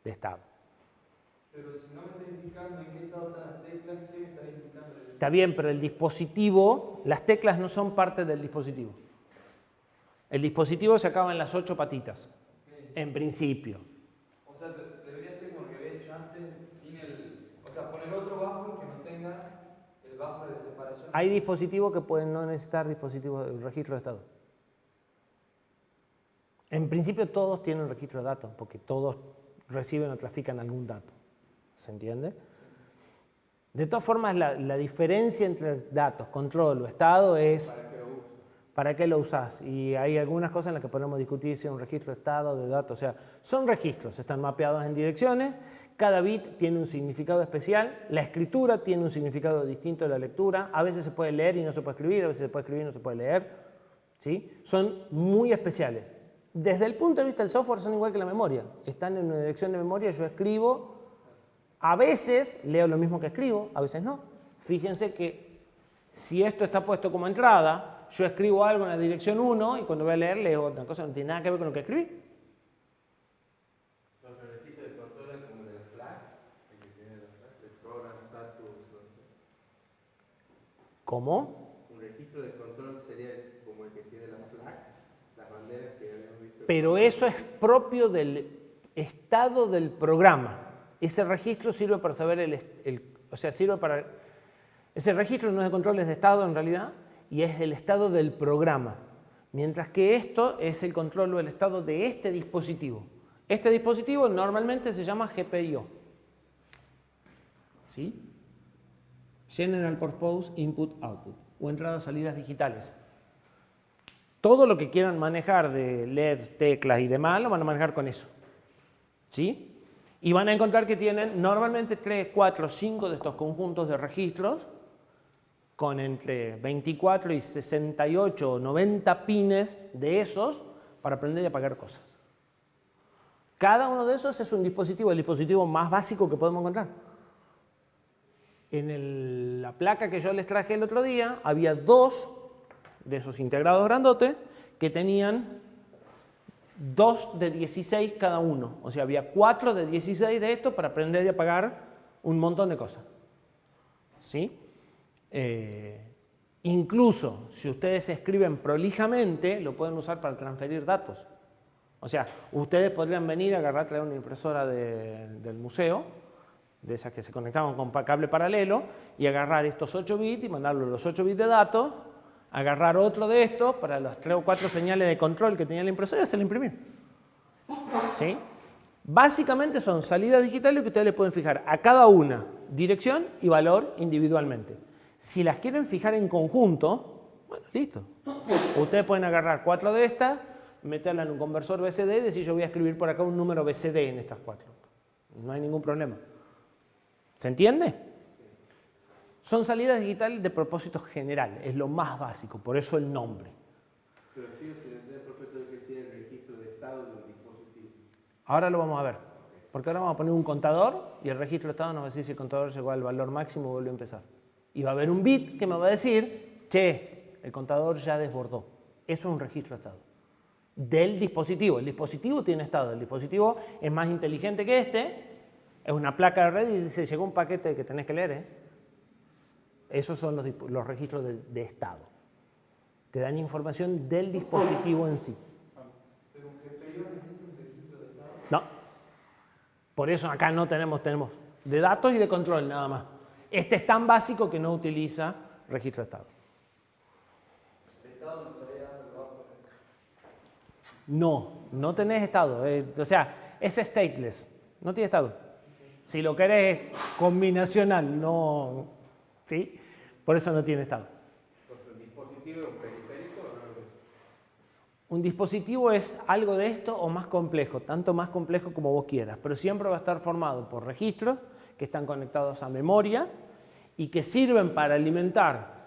estado. Pero si no me está indicando en qué estado están las teclas, ¿qué me está indicando? Está bien, pero el dispositivo, las teclas no son parte del dispositivo. El dispositivo se acaba en las 8 patitas, en principio. O sea, debería ser como lo que había hecho antes, sin o sea, poner otro buffer que no tenga el buffer de separación. Hay dispositivos que pueden no necesitar registro de estado. En principio todos tienen registro de datos, porque todos reciben o trafican algún dato. ¿Se entiende? De todas formas, la diferencia entre datos, control o estado es ¿para qué lo usás? Y hay algunas cosas en las que podemos discutir si es un registro de estado, de datos. O sea, son registros, están mapeados en direcciones, cada bit tiene un significado especial, la escritura tiene un significado distinto de la lectura, a veces se puede leer y no se puede escribir, a veces se puede escribir y no se puede leer. ¿Sí? Son muy especiales. Desde el punto de vista del software son igual que la memoria. Están en una dirección de memoria, yo escribo, a veces leo lo mismo que escribo, a veces no. Fíjense que si esto está puesto como entrada, yo escribo algo en la dirección 1 y cuando voy a leer leo otra cosa, no tiene nada que ver con lo que escribí. Los registros de control es como de las flags, el que tiene las flags, el program status. ¿Cómo? Un registro de control sería como el que tiene las flags, las banderas que habíamos visto. Pero eso es propio del estado del programa. Ese registro sirve para saber ese registro no es de control, es de estado en realidad, y es el estado del programa. Mientras que esto es el control o el estado de este dispositivo. Este dispositivo normalmente se llama GPIO. ¿Sí? General Purpose Input Output, o entradas salidas digitales. Todo lo que quieran manejar de LEDs, teclas y demás, lo van a manejar con eso. ¿Sí? Y van a encontrar que tienen normalmente 3, 4, 5 de estos conjuntos de registros con entre 24 y 68 o 90 pines de esos para aprender y apagar cosas. Cada uno de esos es un dispositivo, el dispositivo más básico que podemos encontrar. En la placa que yo les traje el otro día, había 2 de esos integrados grandotes que tenían 2 de 16 cada uno. O sea, había 4 de 16 de estos para aprender y apagar un montón de cosas. ¿Sí? Incluso si ustedes escriben prolijamente, lo pueden usar para transferir datos. O sea, ustedes podrían venir a traer una impresora del museo, de esas que se conectaban con cable paralelo, y agarrar estos 8 bits y mandarlo los 8 bits de datos, agarrar otro de estos para las 3 o 4 señales de control que tenía la impresora y hacerla imprimir. ¿Sí? Básicamente son salidas digitales que ustedes le pueden fijar a cada una dirección y valor individualmente. Si las quieren fijar en conjunto, bueno, listo. Ustedes pueden agarrar 4 de estas, meterla en un conversor BCD y decir yo voy a escribir por acá un número BCD en estas 4. No hay ningún problema. ¿Se entiende? Son salidas digitales de propósito general, es lo más básico, por eso el nombre. Pero sí, se entiende perfecto que sea el registro de estado del dispositivo. Ahora lo vamos a ver, porque ahora vamos a poner un contador y el registro de estado nos va a decir si el contador llegó al valor máximo o volvió a empezar. Y va a haber un bit que me va a decir, che, el contador ya desbordó. Eso es un registro de estado. Del dispositivo. El dispositivo tiene estado. El dispositivo es más inteligente que este. Es una placa de red y dice, llegó un paquete que tenés que leer. Esos son los registros de estado. Te dan información del dispositivo en sí. ¿Pero un GPIO necesita un registro de estado? No. Por eso acá no tenemos de datos y de control nada más. Este es tan básico que no utiliza registro de estado. ¿El estado me estaría dando el buffer? No, no tenés estado. O sea, es stateless. No tiene estado. Si lo querés combinacional, no. ¿Sí? Por eso no tiene estado. Entonces, ¿el dispositivo es un periférico o no? Un dispositivo es algo de esto o más complejo, tanto más complejo como vos quieras, pero siempre va a estar formado por registros que están conectados a memoria y que sirven para alimentar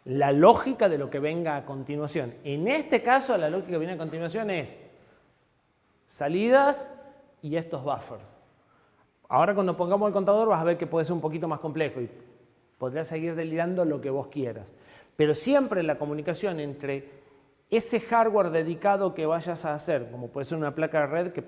la lógica de lo que venga a continuación. En este caso, la lógica que viene a continuación es salidas y estos buffers. Ahora cuando pongamos el contador vas a ver que puede ser un poquito más complejo y podrías seguir delirando lo que vos quieras. Pero siempre la comunicación entre ese hardware dedicado que vayas a hacer, como puede ser una placa de red que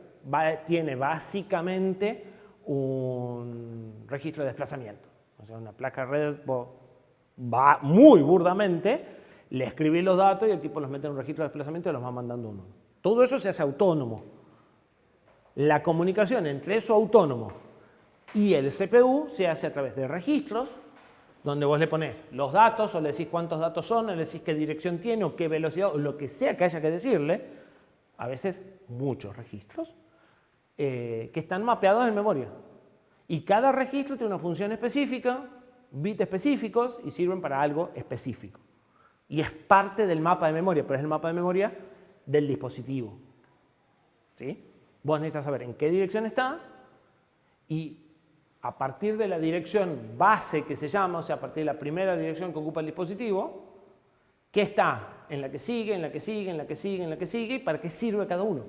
tiene básicamente un registro de desplazamiento. O sea, una placa de red va muy burdamente, le escribís los datos y el tipo los mete en un registro de desplazamiento y los va mandando uno. Todo eso se hace autónomo. La comunicación entre eso autónomo y el CPU se hace a través de registros, donde vos le ponés los datos o le decís cuántos datos son, o le decís qué dirección tiene o qué velocidad o lo que sea que haya que decirle, a veces muchos registros, que están mapeados en memoria. Y cada registro tiene una función específica, bits específicos y sirven para algo específico. Y es parte del mapa de memoria, pero es el mapa de memoria del dispositivo. ¿Sí? Vos necesitas saber en qué dirección está y a partir de la dirección base que se llama, o sea, a partir de la primera dirección que ocupa el dispositivo, ¿qué está? En la que sigue, en la que sigue, en la que sigue, en la que sigue, y para qué sirve cada uno.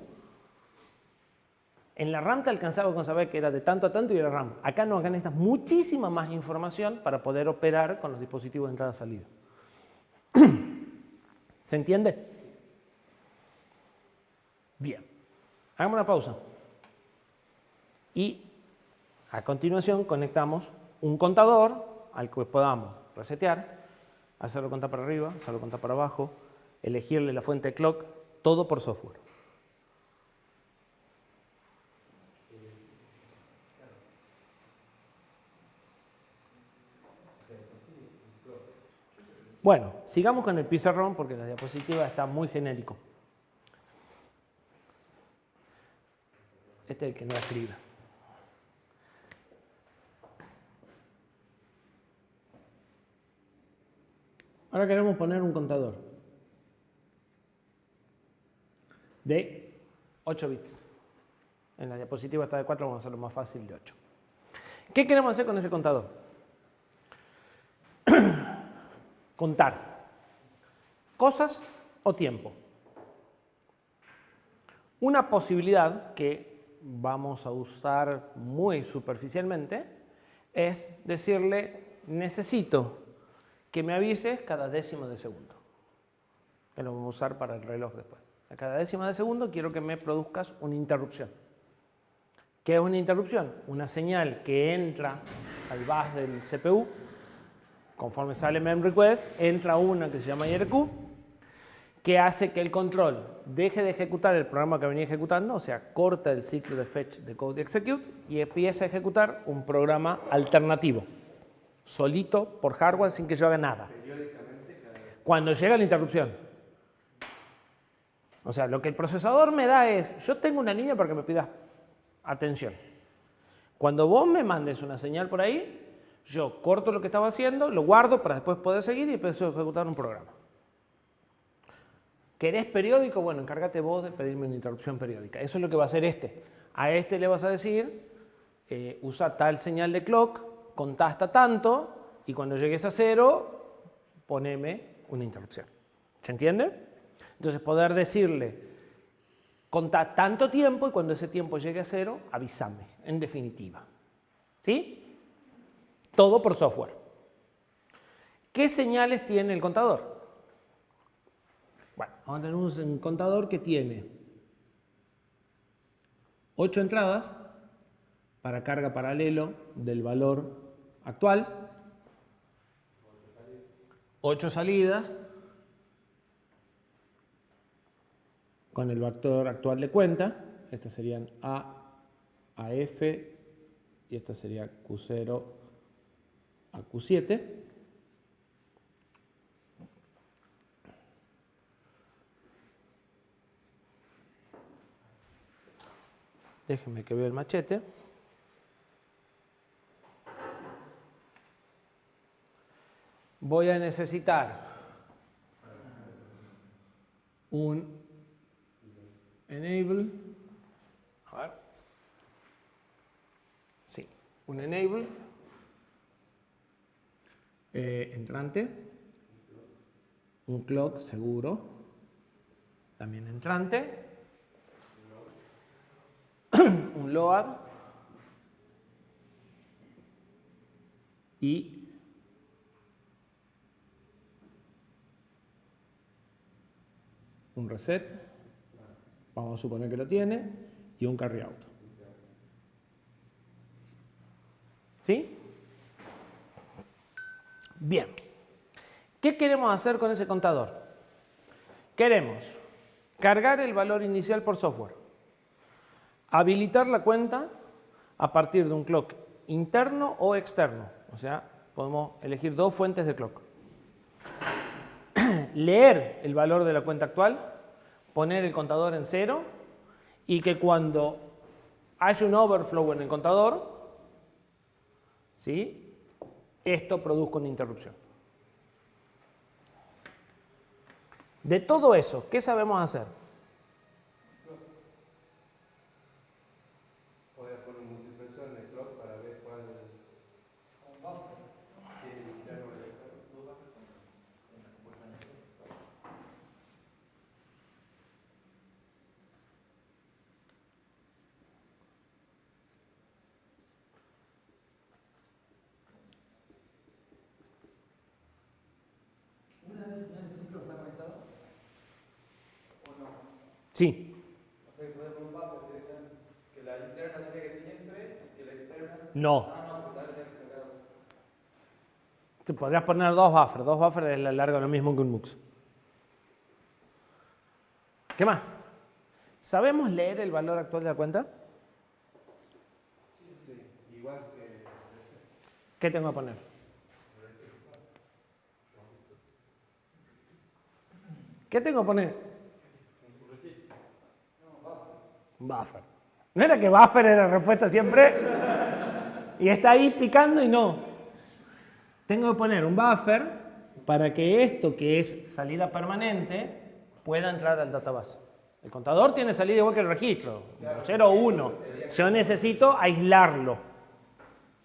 En la RAM te alcanzaba con saber que era de tanto a tanto y era RAM. Acá no, acá necesitas muchísima más información para poder operar con los dispositivos de entrada-salida. ¿Se entiende? Bien. Hagamos una pausa. Y a continuación conectamos un contador al que podamos resetear, hacerlo contar para arriba, hacerlo contar para abajo, elegirle la fuente de clock, todo por software. Bueno, sigamos con el pizarrón porque la diapositiva está muy genérico. Este es el que no escribe. Ahora queremos poner un contador de 8 bits. En la diapositiva está de 4, vamos a hacerlo más fácil de 8. ¿Qué queremos hacer con ese contador? Contar cosas o tiempo. Una posibilidad que vamos a usar muy superficialmente es decirle, necesito que me avises cada décimo de segundo. Que lo vamos a usar para el reloj después. A cada décima de segundo quiero que me produzcas una interrupción. ¿Qué es una interrupción? Una señal que entra al bus del CPU. Conforme sale memRequest, entra una que se llama IRQ, que hace que el control deje de ejecutar el programa que venía ejecutando, o sea, corta el ciclo de fetch, decode y execute, y empieza a ejecutar un programa alternativo, solito, por hardware, sin que yo haga nada. Cuando llega la interrupción. O sea, lo que el procesador me da es, yo tengo una línea para que me pidas atención. Cuando vos me mandes una señal por ahí, yo corto lo que estaba haciendo, lo guardo para después poder seguir y empiezo a ejecutar un programa. ¿Querés periódico? Bueno, encárgate vos de pedirme una interrupción periódica. Eso es lo que va a hacer este. A este le vas a decir, usa tal señal de clock, contá hasta tanto, y cuando llegues a 0, poneme una interrupción. ¿Se entiende? Entonces, poder decirle, contá tanto tiempo y cuando ese tiempo llegue a 0, avísame, en definitiva. ¿Sí? Todo por software. ¿Qué señales tiene el contador? Bueno, vamos a tener un contador que tiene 8 entradas para carga paralelo del valor actual, 8 salidas con el vector actual de cuenta. Estas serían A a F y esta sería Q0 a Q7. Déjenme que vea el machete. Voy a necesitar un enable. A ver. Sí, un enable entrante. Un clock seguro. También entrante. Un load y un reset, vamos a suponer que lo tiene, y un carry out. ¿Sí? Bien. ¿Qué queremos hacer con ese contador? Queremos cargar el valor inicial por software, habilitar la cuenta a partir de un clock interno o externo. O sea, podemos elegir 2 fuentes de clock. Leer el valor de la cuenta actual, poner el contador en 0 y que cuando haya un overflow en el contador, ¿sí?, esto produzca una interrupción. De todo eso, ¿qué sabemos hacer? Voy a poner un multiplexor en el clock para ver cuál es un buffer. Sí, ya no le ¿Una de esas señales siempre está conectada? ¿O no? Sí. O sea, que puede poner un buffer directamente. Que la interna llegue siempre y que la externa. No. Ah, no, porque tal vez tenga que sacar. Te podrías poner 2 buffers. 2 buffers es la larga lo mismo que un MUX. ¿Qué más? ¿Sabemos leer el valor actual de la cuenta? Sí, igual que... ¿Qué tengo que poner? ¿Qué tengo que poner? Un buffer. ¿No era que buffer era la respuesta siempre? Y está ahí picando y no. Tengo que poner un buffer para que esto que es salida permanente pueda entrar al database. El contador tiene salida igual que el registro, 0 o 1. Yo necesito aislarlo.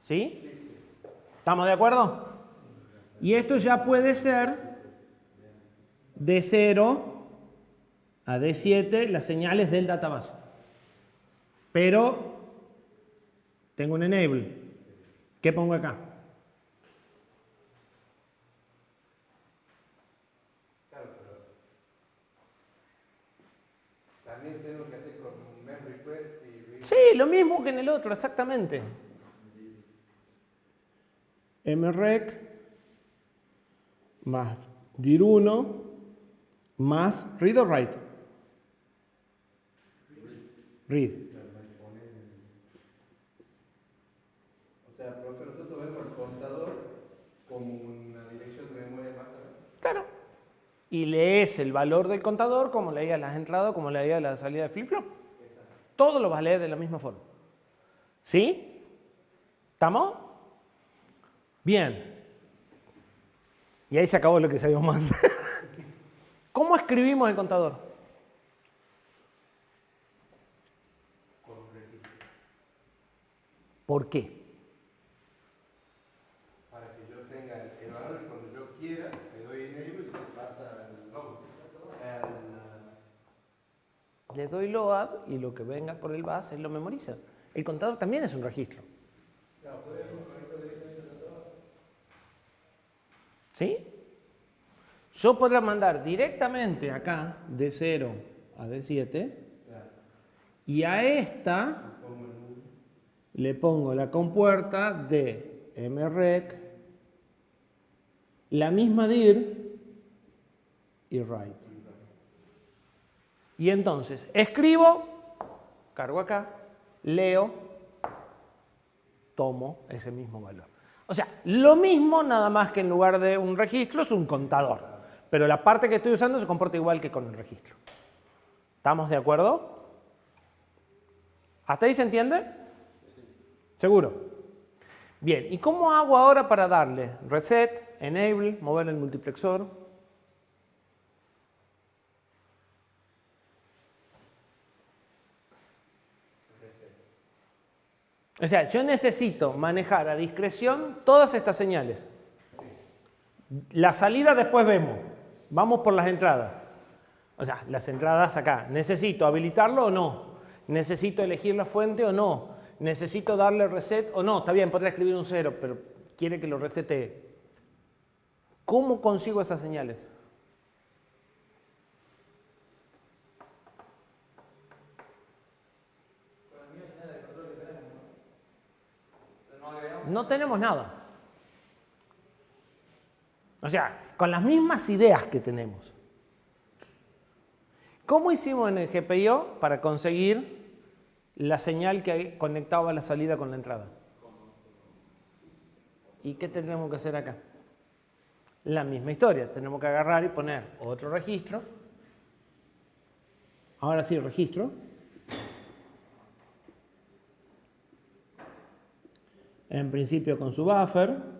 ¿Sí? ¿Estamos de acuerdo? Y esto ya puede ser de 0 a D7 las señales del database. Pero tengo un enable. ¿Qué pongo acá? Claro, pero también tengo que hacer con mem request y read. Sí, lo mismo que en el otro, exactamente. mrec más dir1 más read o write. Read. O sea, profe, nosotros vemos el contador como una dirección de memoria más tarde. Claro. Y lees el valor del contador como leías las entradas, como leías la salida de flip-flop. Todo lo vas a leer de la misma forma. ¿Sí? ¿Estamos? Bien. Y ahí se acabó lo que sabíamos hacer. ¿Cómo escribimos el contador? Con registro. ¿Por qué? Para que yo tenga el valor y cuando yo quiera le doy enable y se pasa al load. Le doy load y lo que venga por el bus él lo memoriza. El contador también es un registro. ¿Sí? Yo podría mandar directamente acá de 0 a D7 y a esta le pongo la compuerta de mrec, la misma dir y write. Y entonces escribo, cargo acá, leo, tomo ese mismo valor. O sea, lo mismo, nada más que en lugar de un registro es un contador. Pero la parte que estoy usando se comporta igual que con el registro. ¿Estamos de acuerdo? ¿Hasta ahí se entiende? ¿Seguro? Bien, ¿y cómo hago ahora para darle reset, enable, mover el multiplexor? O sea, yo necesito manejar a discreción todas estas señales. La salida después vemos. Vamos por las entradas. O sea, las entradas acá. ¿Necesito habilitarlo o no? ¿Necesito elegir la fuente o no? ¿Necesito darle reset o no? Está bien, podría escribir un 0, pero quiere que lo resete. ¿Cómo consigo esas señales? No tenemos nada. O sea, con las mismas ideas que tenemos. ¿Cómo hicimos en el GPIO para conseguir la señal que conectaba la salida con la entrada? ¿Y qué tenemos que hacer acá? La misma historia. Tenemos que agarrar y poner otro registro. Ahora sí, registro. En principio con su buffer.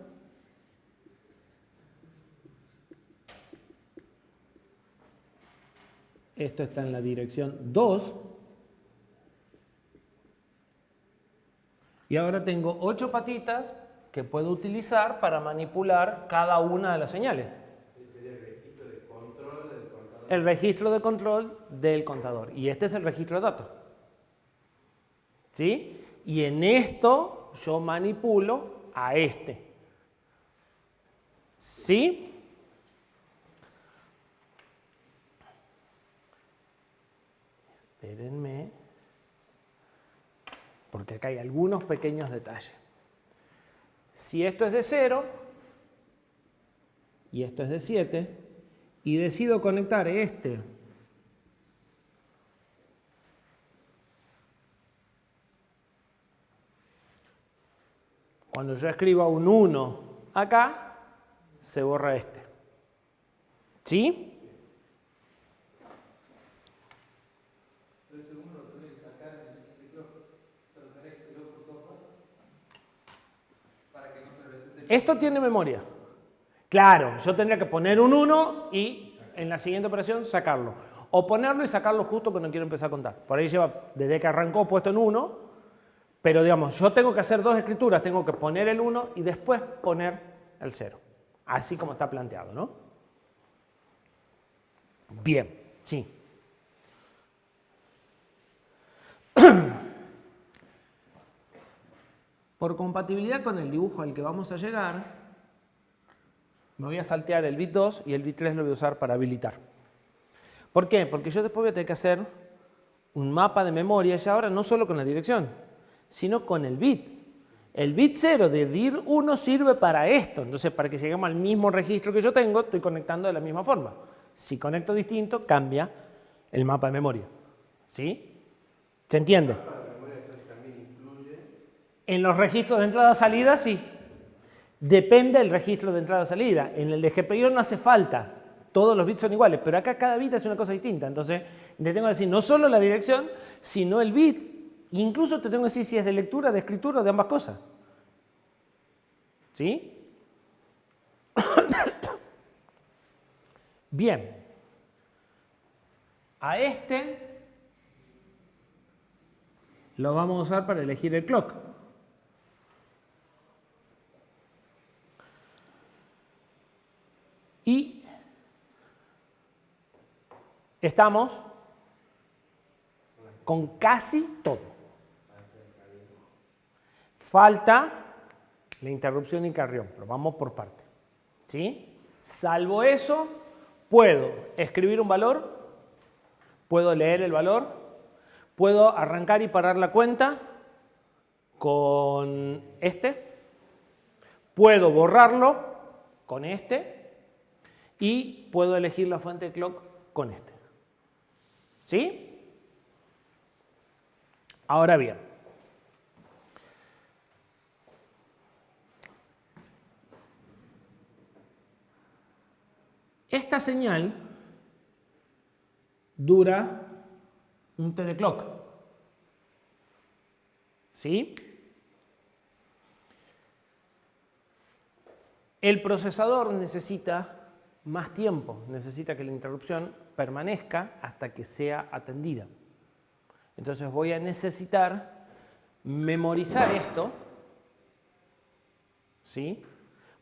Esto está en la dirección 2. Y ahora tengo 8 patitas que puedo utilizar para manipular cada una de las señales. Este sería el registro de control del contador. El registro de control del contador. Y este es el registro de datos. ¿Sí? Y en esto yo manipulo a este. ¿Sí? Espérenme, porque acá hay algunos pequeños detalles. Si esto es de 0 y esto es de 7 y decido conectar este cuando yo escriba un 1 acá, se borra este. ¿Sí? Esto tiene memoria. Claro, yo tendría que poner un 1 y en la siguiente operación sacarlo. O ponerlo y sacarlo justo cuando quiero empezar a contar. Por ahí lleva, desde que arrancó, puesto en 1. Pero digamos, yo tengo que hacer dos escrituras. Tengo que poner el 1 y después poner el 0. Así como está planteado, ¿no? Bien, sí. Por compatibilidad con el dibujo al que vamos a llegar, me voy a saltear el bit 2 y el bit 3 lo voy a usar para habilitar. ¿Por qué? Porque yo después voy a tener que hacer un mapa de memoria ya ahora no solo con la dirección, sino con el bit. El bit 0 de dir 1 sirve para esto. Entonces, para que lleguemos al mismo registro que yo tengo, estoy conectando de la misma forma. Si conecto distinto, cambia el mapa de memoria. ¿Sí? ¿Se entiende? En los registros de entrada-salida, sí. Depende del registro de entrada-salida. En el de GPIO no hace falta. Todos los bits son iguales, pero acá cada bit es una cosa distinta. Entonces, te tengo que decir no solo la dirección, sino el bit. Incluso te tengo que decir si es de lectura, de escritura o de ambas cosas. ¿Sí? Bien. A este lo vamos a usar para elegir el clock. Y estamos con casi todo. Falta la interrupción y carrión, pero vamos por parte. ¿Sí? Salvo eso, puedo escribir un valor, puedo leer el valor, puedo arrancar y parar la cuenta con este, puedo borrarlo con este y puedo elegir la fuente de clock con este. ¿Sí? Ahora bien, esta señal dura un T de clock. ¿Sí? El procesador necesita más tiempo, necesita que la interrupción permanezca hasta que sea atendida. Entonces voy a necesitar memorizar esto, ¿sí?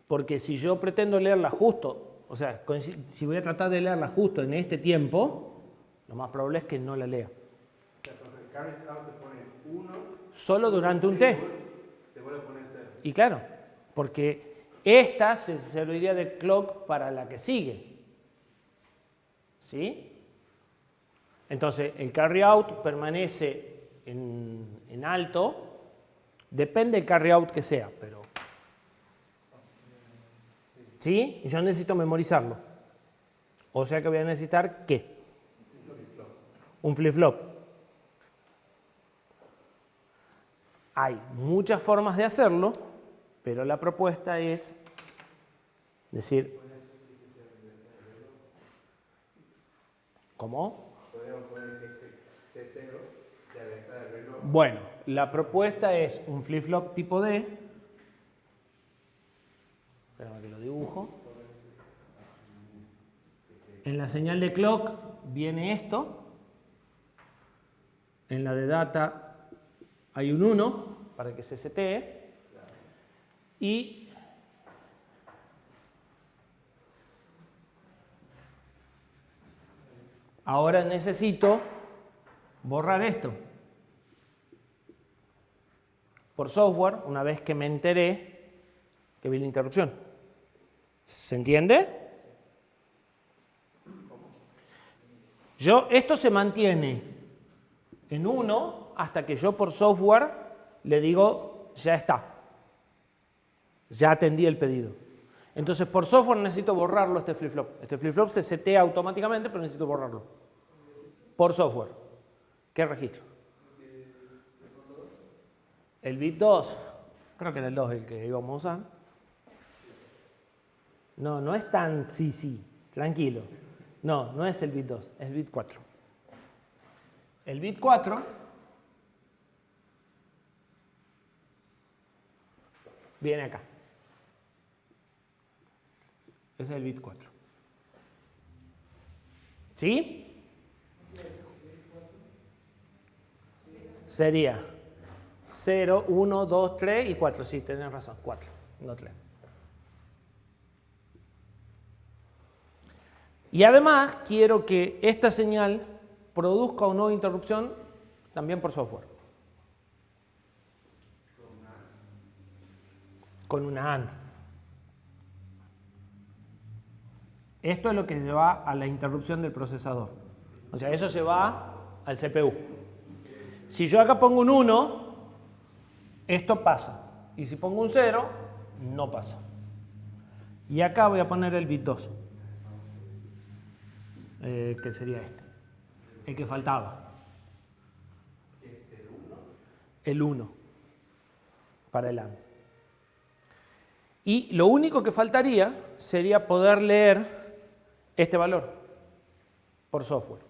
Porque si yo pretendo leerla justo, o sea, si voy a tratar de leerla justo en este tiempo, lo más probable es que no la lea. Entonces el carry out se pone 1. Solo durante un T. Se vuelve a poner 0. Y claro, porque esta se serviría de clock para la que sigue. ¿Sí? Entonces, el carry out permanece en alto. Depende del carry out que sea, pero... ¿Sí? Yo necesito memorizarlo. O sea que voy a necesitar, ¿qué? Un flip-flop. Hay muchas formas de hacerlo, pero la propuesta es decir... ¿Cómo? Podríamos poner que C0 sea la entrada del reloj. Bueno, la propuesta es un flip-flop tipo D. Espérame que lo dibujo. En la señal de clock viene esto. En la de data hay un 1 para que se setee. Y ahora necesito borrar esto. Por software, una vez que me enteré que vi la interrupción. ¿Se entiende? Esto se mantiene en 1 hasta que yo por software le digo, ya está. Ya atendí el pedido. Entonces, por software necesito borrarlo este flip-flop. Este flip-flop se setea automáticamente, pero necesito borrarlo. Por software. ¿Qué registro? El bit 2. Creo que era el 2 el que íbamos a usar. No, no es tan sí, tranquilo. No, no es el bit 2, es el bit 4. El bit 4 viene acá. Ese es el bit 4. ¿Sí? Sería 0, 1, 2, 3 y 4. Sí, tenés razón, 4, no 3. Y además quiero que esta señal produzca o no interrupción también por software. Con una AND. Esto es lo que se va a la interrupción del procesador. O sea, eso se va al CPU. Si yo acá pongo un 1, esto pasa. Y si pongo un 0, no pasa. Y acá voy a poner el bit 2. Que sería este. El que faltaba. ¿Es el 1? El 1. Para el AND. Y lo único que faltaría sería poder leer este valor por software.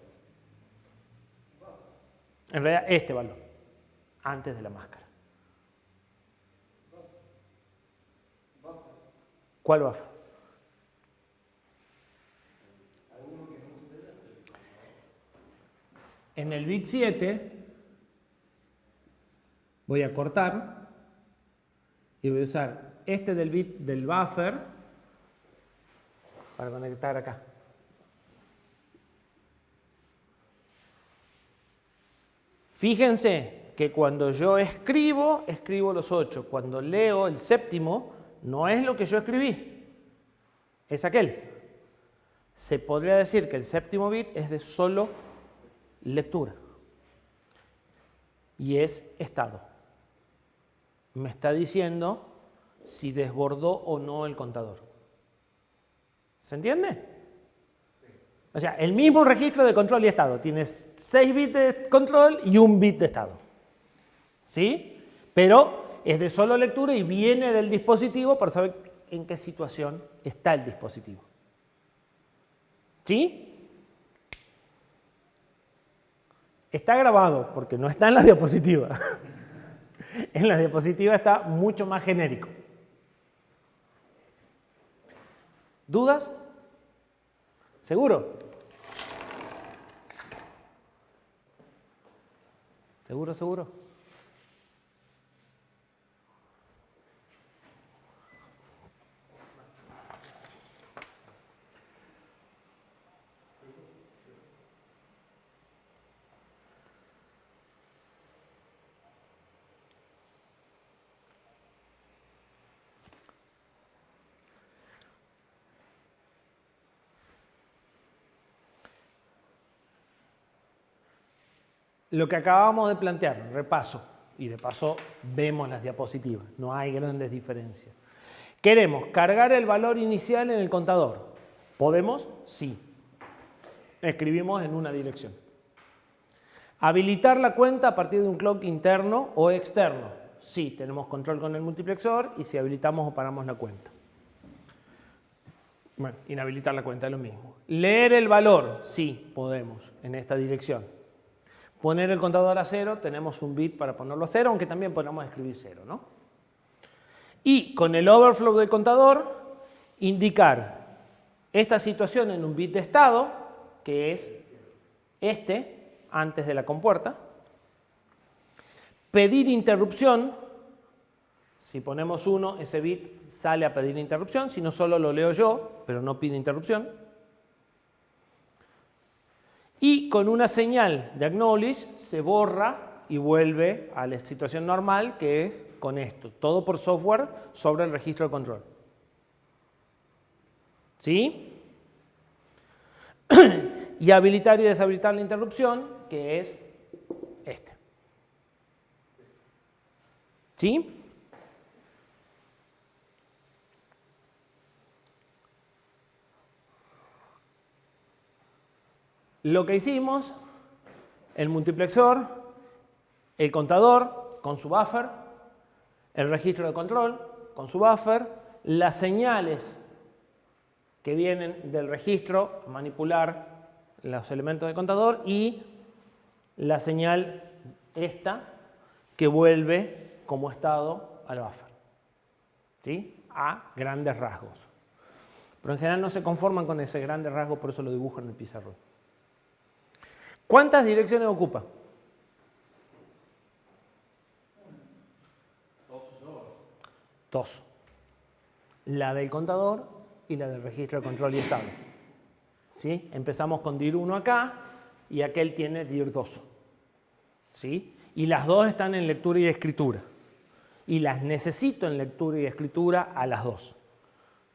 En realidad, este valor. Antes de la máscara. ¿Cuál buffer? En el bit 7 voy a cortar y voy a usar este del bit del buffer para conectar acá. Fíjense que cuando yo escribo los 8. Cuando leo el séptimo, no es lo que yo escribí, es aquel. se podría decir que el séptimo bit es de solo lectura y es estado. Me está diciendo si desbordó o no el contador. ¿Se entiende? O sea, el mismo registro de control y estado. Tienes 6 bits de control y 1 bit de estado. ¿Sí? Pero es de solo lectura y viene del dispositivo para saber en qué situación está el dispositivo. ¿Sí? Está grabado porque no está en la diapositiva. En la diapositiva está mucho más genérico. ¿Dudas? ¿Seguro? ¿Seguro, seguro? Lo que acabamos de plantear, repaso, y de paso vemos las diapositivas, no hay grandes diferencias. Queremos cargar el valor inicial en el contador. ¿Podemos? Sí. Escribimos en una dirección. Habilitar la cuenta a partir de un clock interno o externo. Sí, tenemos control con el multiplexor y si habilitamos o paramos la cuenta. Bueno, inhabilitar la cuenta es lo mismo. Leer el valor. Sí, podemos en esta dirección. Poner el contador a 0, tenemos un bit para ponerlo a 0, aunque también podemos escribir 0, ¿no? Y con el overflow del contador, indicar esta situación en un bit de estado, que es este, antes de la compuerta. Pedir interrupción, si ponemos 1, ese bit sale a pedir interrupción, si no solo lo leo yo, pero no pide interrupción. Y con una señal de acknowledge se borra y vuelve a la situación normal, que es con esto. Todo por software sobre el registro de control. ¿Sí? Y habilitar y deshabilitar la interrupción, que es este. ¿Sí? Lo que hicimos, el multiplexor, el contador con su buffer, el registro de control con su buffer, las señales que vienen del registro, manipular los elementos del contador y la señal esta que vuelve como estado al buffer. ¿Sí? A grandes rasgos. Pero en general no se conforman con ese grande rasgo, por eso lo dibujo en el pizarrón. ¿Cuántas direcciones ocupa? Dos. La del contador y la del registro de control y estado. ¿Sí? Empezamos con dir 1 acá y aquel tiene dir 2. ¿Sí? Y las dos están en lectura y escritura. Y las necesito en lectura y escritura a las dos.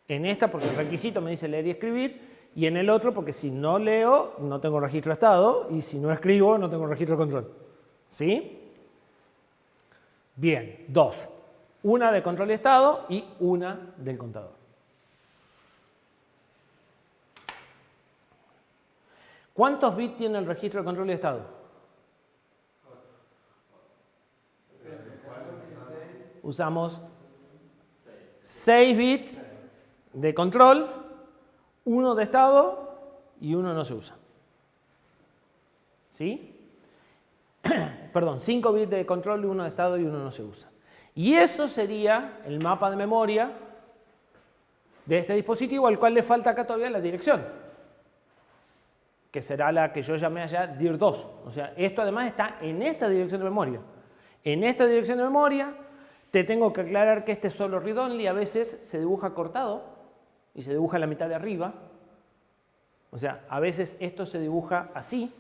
En esta porque el requisito me dice leer y escribir. Y en el otro, porque si no leo, no tengo registro de estado, y si no escribo, no tengo registro de control. ¿Sí? Bien, dos. Una de control y estado y una del contador. ¿Cuántos bits tiene el registro de control y estado? Usamos 6 bits de control, 1 de estado y 1 no se usa. ¿Sí? Perdón, 5 bits de control, 1 de estado y 1 no se usa. Y eso sería el mapa de memoria de este dispositivo, al cual le falta acá todavía la dirección, que será la que yo llamé allá dir2. O sea, esto además está en esta dirección de memoria. En esta dirección de memoria te tengo que aclarar que este solo read only a veces se dibuja cortado y se dibuja la mitad de arriba. O sea, a veces esto se dibuja así.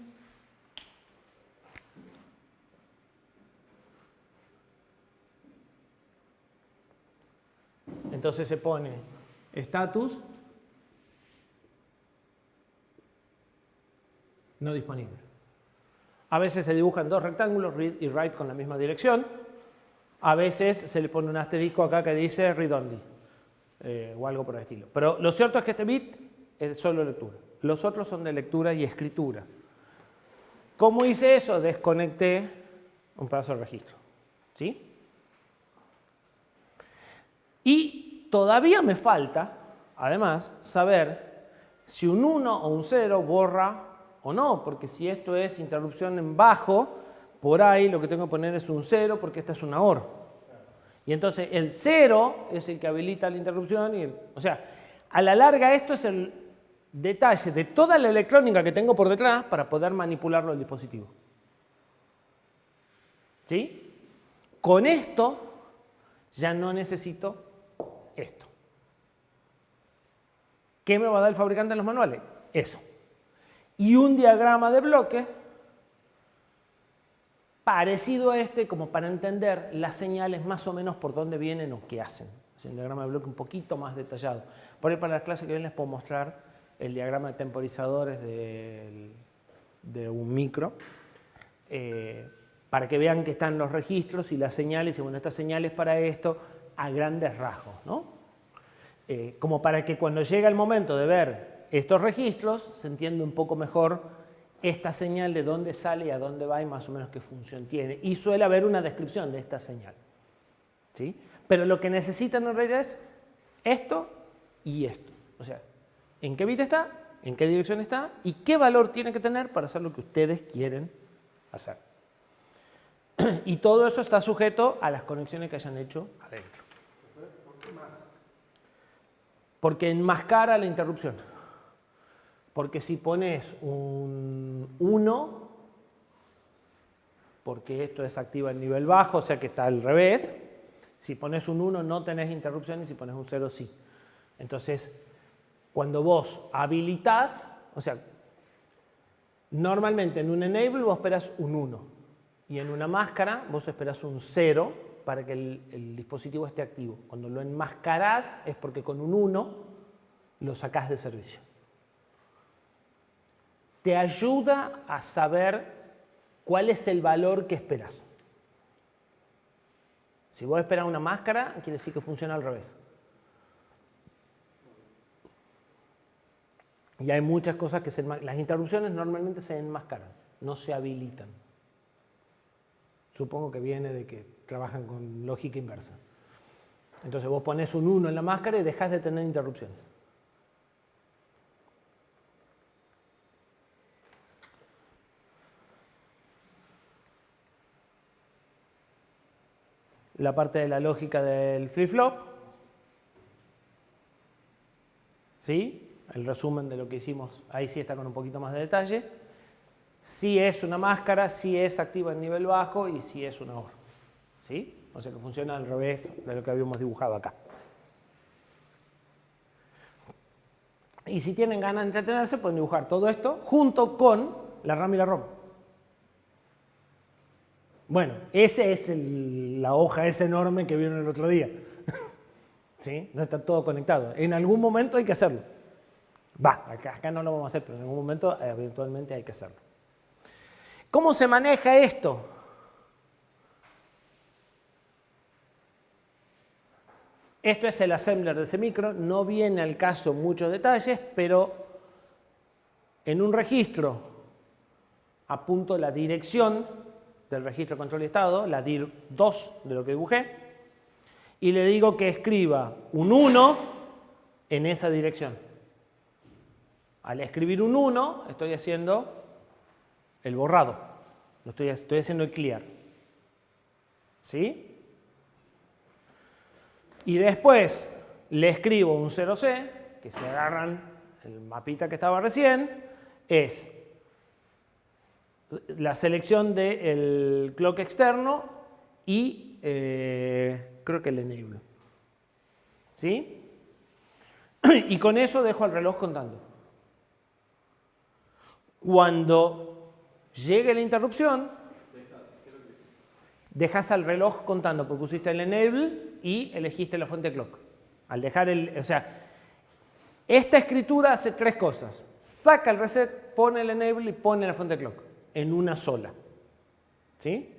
Entonces se pone status no disponible. A veces se dibujan dos rectángulos, read y write con la misma dirección. A veces se le pone un asterisco acá que dice read only, o algo por el estilo. Pero lo cierto es que este bit es solo lectura. Los otros son de lectura y escritura. ¿Cómo hice eso? Desconecté un pedazo de registro. ¿Sí? Y todavía me falta, además, saber si un 1 o un 0 borra o no, porque si esto es interrupción en bajo, por ahí lo que tengo que poner es un 0 porque esta es una OR. Y entonces el 0 es el que habilita la interrupción. O sea, a la larga esto es el detalle de toda la electrónica que tengo por detrás para poder manipularlo al dispositivo. ¿Sí? Con esto ya no necesito esto. ¿Qué me va a dar el fabricante en los manuales? Eso. Y un diagrama de bloque parecido a este, como para entender las señales más o menos por dónde vienen o qué hacen. Es un diagrama de bloque un poquito más detallado. Por ahí para la clase que viene les puedo mostrar el diagrama de temporizadores de un micro, para que vean que están los registros y las señales, y bueno, estas señales para esto a grandes rasgos, ¿no? Como para que cuando llega el momento de ver estos registros, se entienda un poco mejor esta señal de dónde sale y a dónde va y más o menos qué función tiene. Y suele haber una descripción de esta señal, ¿sí? Pero lo que necesitan en realidad es esto y esto. O sea, ¿en qué bit está? ¿En qué dirección está? ¿Y qué valor tiene que tener para hacer lo que ustedes quieren hacer? Y todo eso está sujeto a las conexiones que hayan hecho adentro. ¿Por qué más? Porque enmascara la interrupción. Porque si pones un 1, porque esto es activa en nivel bajo, o sea que está al revés. Si pones un 1 no tenés interrupción y si pones un 0 sí. Entonces, cuando vos habilitás, o sea, normalmente en un enable vos esperás un 1 y en una máscara vos esperás un 0 para que el dispositivo esté activo. Cuando lo enmascarás es porque con un 1 lo sacás de servicio. Te ayuda a saber cuál es el valor que esperas. Si vos esperas una máscara, quiere decir que funciona al revés. Y hay muchas cosas que las interrupciones normalmente se enmascaran, no se habilitan. Supongo que viene de que trabajan con lógica inversa. Entonces vos pones un 1 en la máscara y dejás de tener interrupciones. La parte de la lógica del flip-flop. ¿Sí? El resumen de lo que hicimos, ahí sí está con un poquito más de detalle. Sí es una máscara, sí es activa en nivel bajo y sí es una OR. ¿Sí? O sea que funciona al revés de lo que habíamos dibujado acá. Y si tienen ganas de entretenerse, pueden dibujar todo esto junto con la RAM y la ROM. Bueno, esa es la hoja esa enorme que vieron el otro día. ¿Sí? No está todo conectado. En algún momento hay que hacerlo. Acá no lo vamos a hacer, pero en algún momento eventualmente hay que hacerlo. ¿Cómo se maneja esto? Esto es el assembler de ese micro. No viene al caso muchos detalles, pero en un registro apunto la dirección del registro de control y estado, la DIR 2 de lo que dibujé, y le digo que escriba un 1 en esa dirección. Al escribir un 1, estoy haciendo el borrado, estoy haciendo el clear. ¿Sí? Y después le escribo un 0C, que se agarran el mapita que estaba recién, es la selección del clock externo y creo que el enable. ¿Sí? Y con eso dejo el reloj contando. Cuando llegue la interrupción, dejas al reloj contando porque pusiste el enable y elegiste la fuente clock. Al dejar o sea, Esta escritura hace tres cosas. Saca el reset, pone el enable y pone la fuente de clock en una sola. ¿Sí?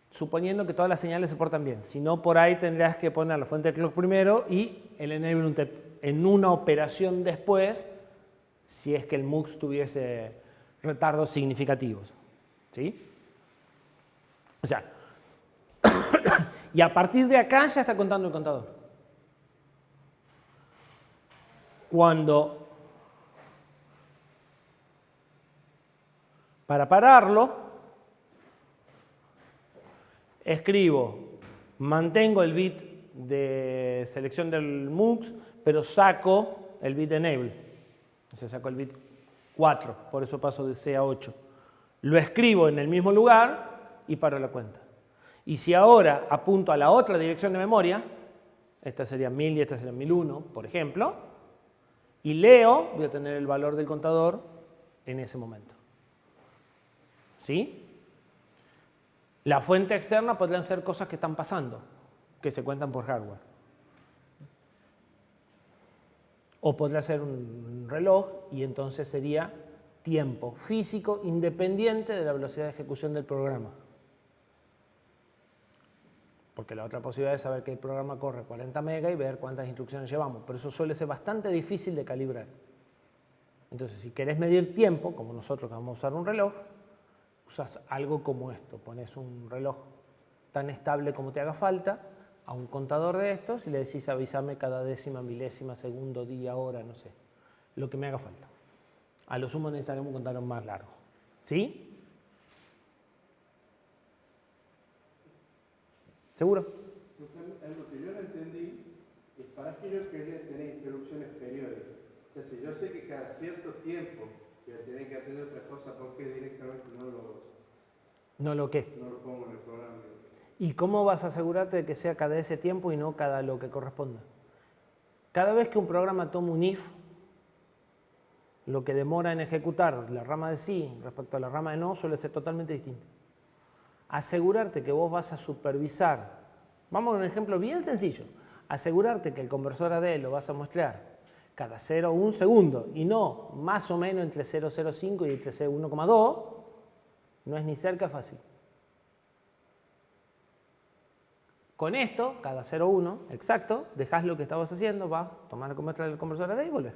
Suponiendo que todas las señales se portan bien. Si no, por ahí tendrías que poner la fuente de clock primero y el enable en una operación después, si es que el MUX tuviese retardos significativos. ¿Sí? O sea, y a partir de acá ya está contando el contador. Para pararlo, escribo, mantengo el bit de selección del MUX, pero saco el bit enable. O sea, saco el bit 4, por eso paso de C a 8. Lo escribo en el mismo lugar y paro la cuenta. Y si ahora apunto a la otra dirección de memoria, esta sería 1000 y esta sería 1001, por ejemplo, y leo, voy a tener el valor del contador en ese momento. ¿Sí? La fuente externa podrían ser cosas que están pasando, que se cuentan por hardware. O podría ser un reloj y entonces sería tiempo físico independiente de la velocidad de ejecución del programa. Porque la otra posibilidad es saber que el programa corre 40 megas y ver cuántas instrucciones llevamos. Pero eso suele ser bastante difícil de calibrar. Entonces, si querés medir tiempo, como nosotros que vamos a usar un reloj, usas algo como esto. Pones un reloj tan estable como te haga falta a un contador de estos y le decís avísame cada décima, milésima, segundo, día, hora, no sé, lo que me haga falta. A lo sumo necesitaremos un contador más largo. ¿Sí? ¿Seguro? Lo que yo no entendí es para qué yo quería tener interrupciones periódicas. O sea, si yo sé que cada cierto tiempo voy a tener que atender otra cosa, ¿por qué directamente no lo pongo en el programa? ¿Y cómo vas a asegurarte de que sea cada ese tiempo y no cada lo que corresponda? Cada vez que un programa toma un if, lo que demora en ejecutar la rama de sí respecto a la rama de no suele ser totalmente distinto. Asegurarte que vos vas a supervisar, vamos a un ejemplo bien sencillo, asegurarte que el conversor AD lo vas a muestrear cada 0,1 segundo y no más o menos entre 0,05 y entre 1,2, no es ni cerca fácil. Con esto, cada 0,1, exacto, dejás lo que estabas haciendo, vas a tomar la muestra del conversor AD y volvés.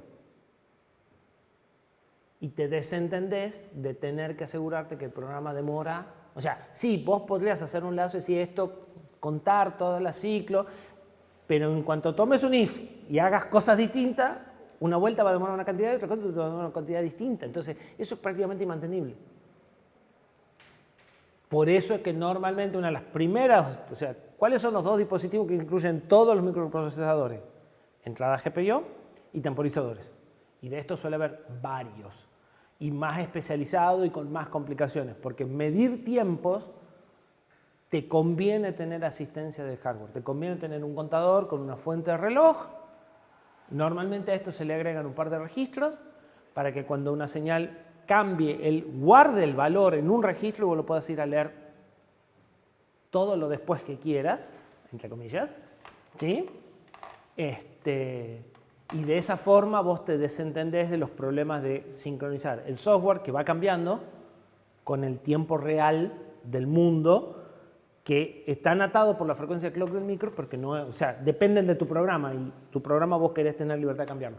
Y te desentendés de tener que asegurarte que el programa demora. O sea, sí, vos podrías hacer un lazo y decir esto, contar todo el ciclo, pero en cuanto tomes un if y hagas cosas distintas, una vuelta va a demorar una cantidad y otra cosa va a demorar una cantidad distinta. Entonces, eso es prácticamente inmantenible. Por eso es que normalmente una de las primeras, o sea, ¿cuáles son los dos dispositivos que incluyen todos los microprocesadores? Entrada GPIO y temporizadores. Y de estos suele haber varios. Y más especializado y con más complicaciones, porque medir tiempos te conviene tener asistencia del hardware, te conviene tener un contador con una fuente de reloj. Normalmente a esto se le agregan un par de registros para que cuando una señal cambie, guarde el valor en un registro y vos lo puedas ir a leer todo lo después que quieras, entre comillas, ¿sí? Y de esa forma vos te desentendés de los problemas de sincronizar el software que va cambiando con el tiempo real del mundo, que están atados por la frecuencia de clock del micro, porque no, o sea, dependen de tu programa y tu programa vos querés tener libertad de cambiarlo.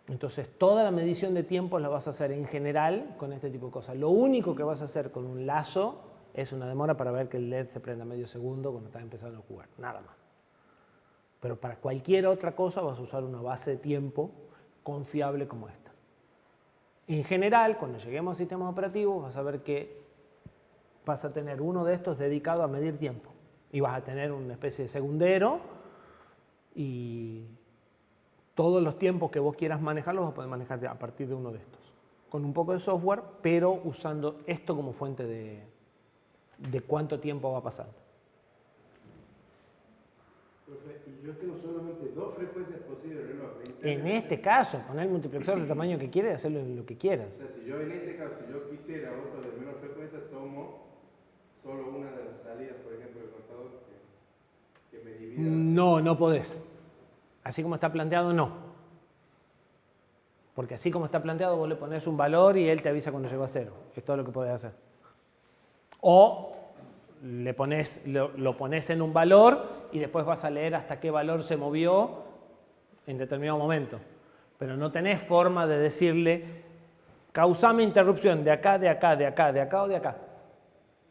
Entonces, toda la medición de tiempos la vas a hacer en general con este tipo de cosas. Lo único que vas a hacer con un lazo es una demora para ver que el LED se prenda medio segundo cuando estás empezando a jugar, nada más. Pero para cualquier otra cosa vas a usar una base de tiempo confiable como esta. En general, cuando lleguemos a sistemas operativos, vas a ver que vas a tener uno de estos dedicado a medir tiempo. Y vas a tener una especie de segundero y todos los tiempos que vos quieras manejar los vas a poder manejar a partir de uno de estos. Con un poco de software, pero usando esto como fuente de cuánto tiempo va pasando. Y yo tengo solamente dos frecuencias posibles de reloj. En este caso, poner el multiplexor del tamaño que quieras y hacerlo lo que quieras. O sea, si yo en este caso, si yo quisiera otro de menor frecuencia, tomo solo una de las salidas, por ejemplo, del contador que me divide. No podés. Así como está planteado, no. Porque así como está planteado, vos le pones un valor y él te avisa cuando llegó a 0. Es todo lo que podés hacer. O lo pones en un valor y después vas a leer hasta qué valor se movió en determinado momento. Pero no tenés forma de decirle, causame interrupción de acá, de acá, de acá, de acá o de acá.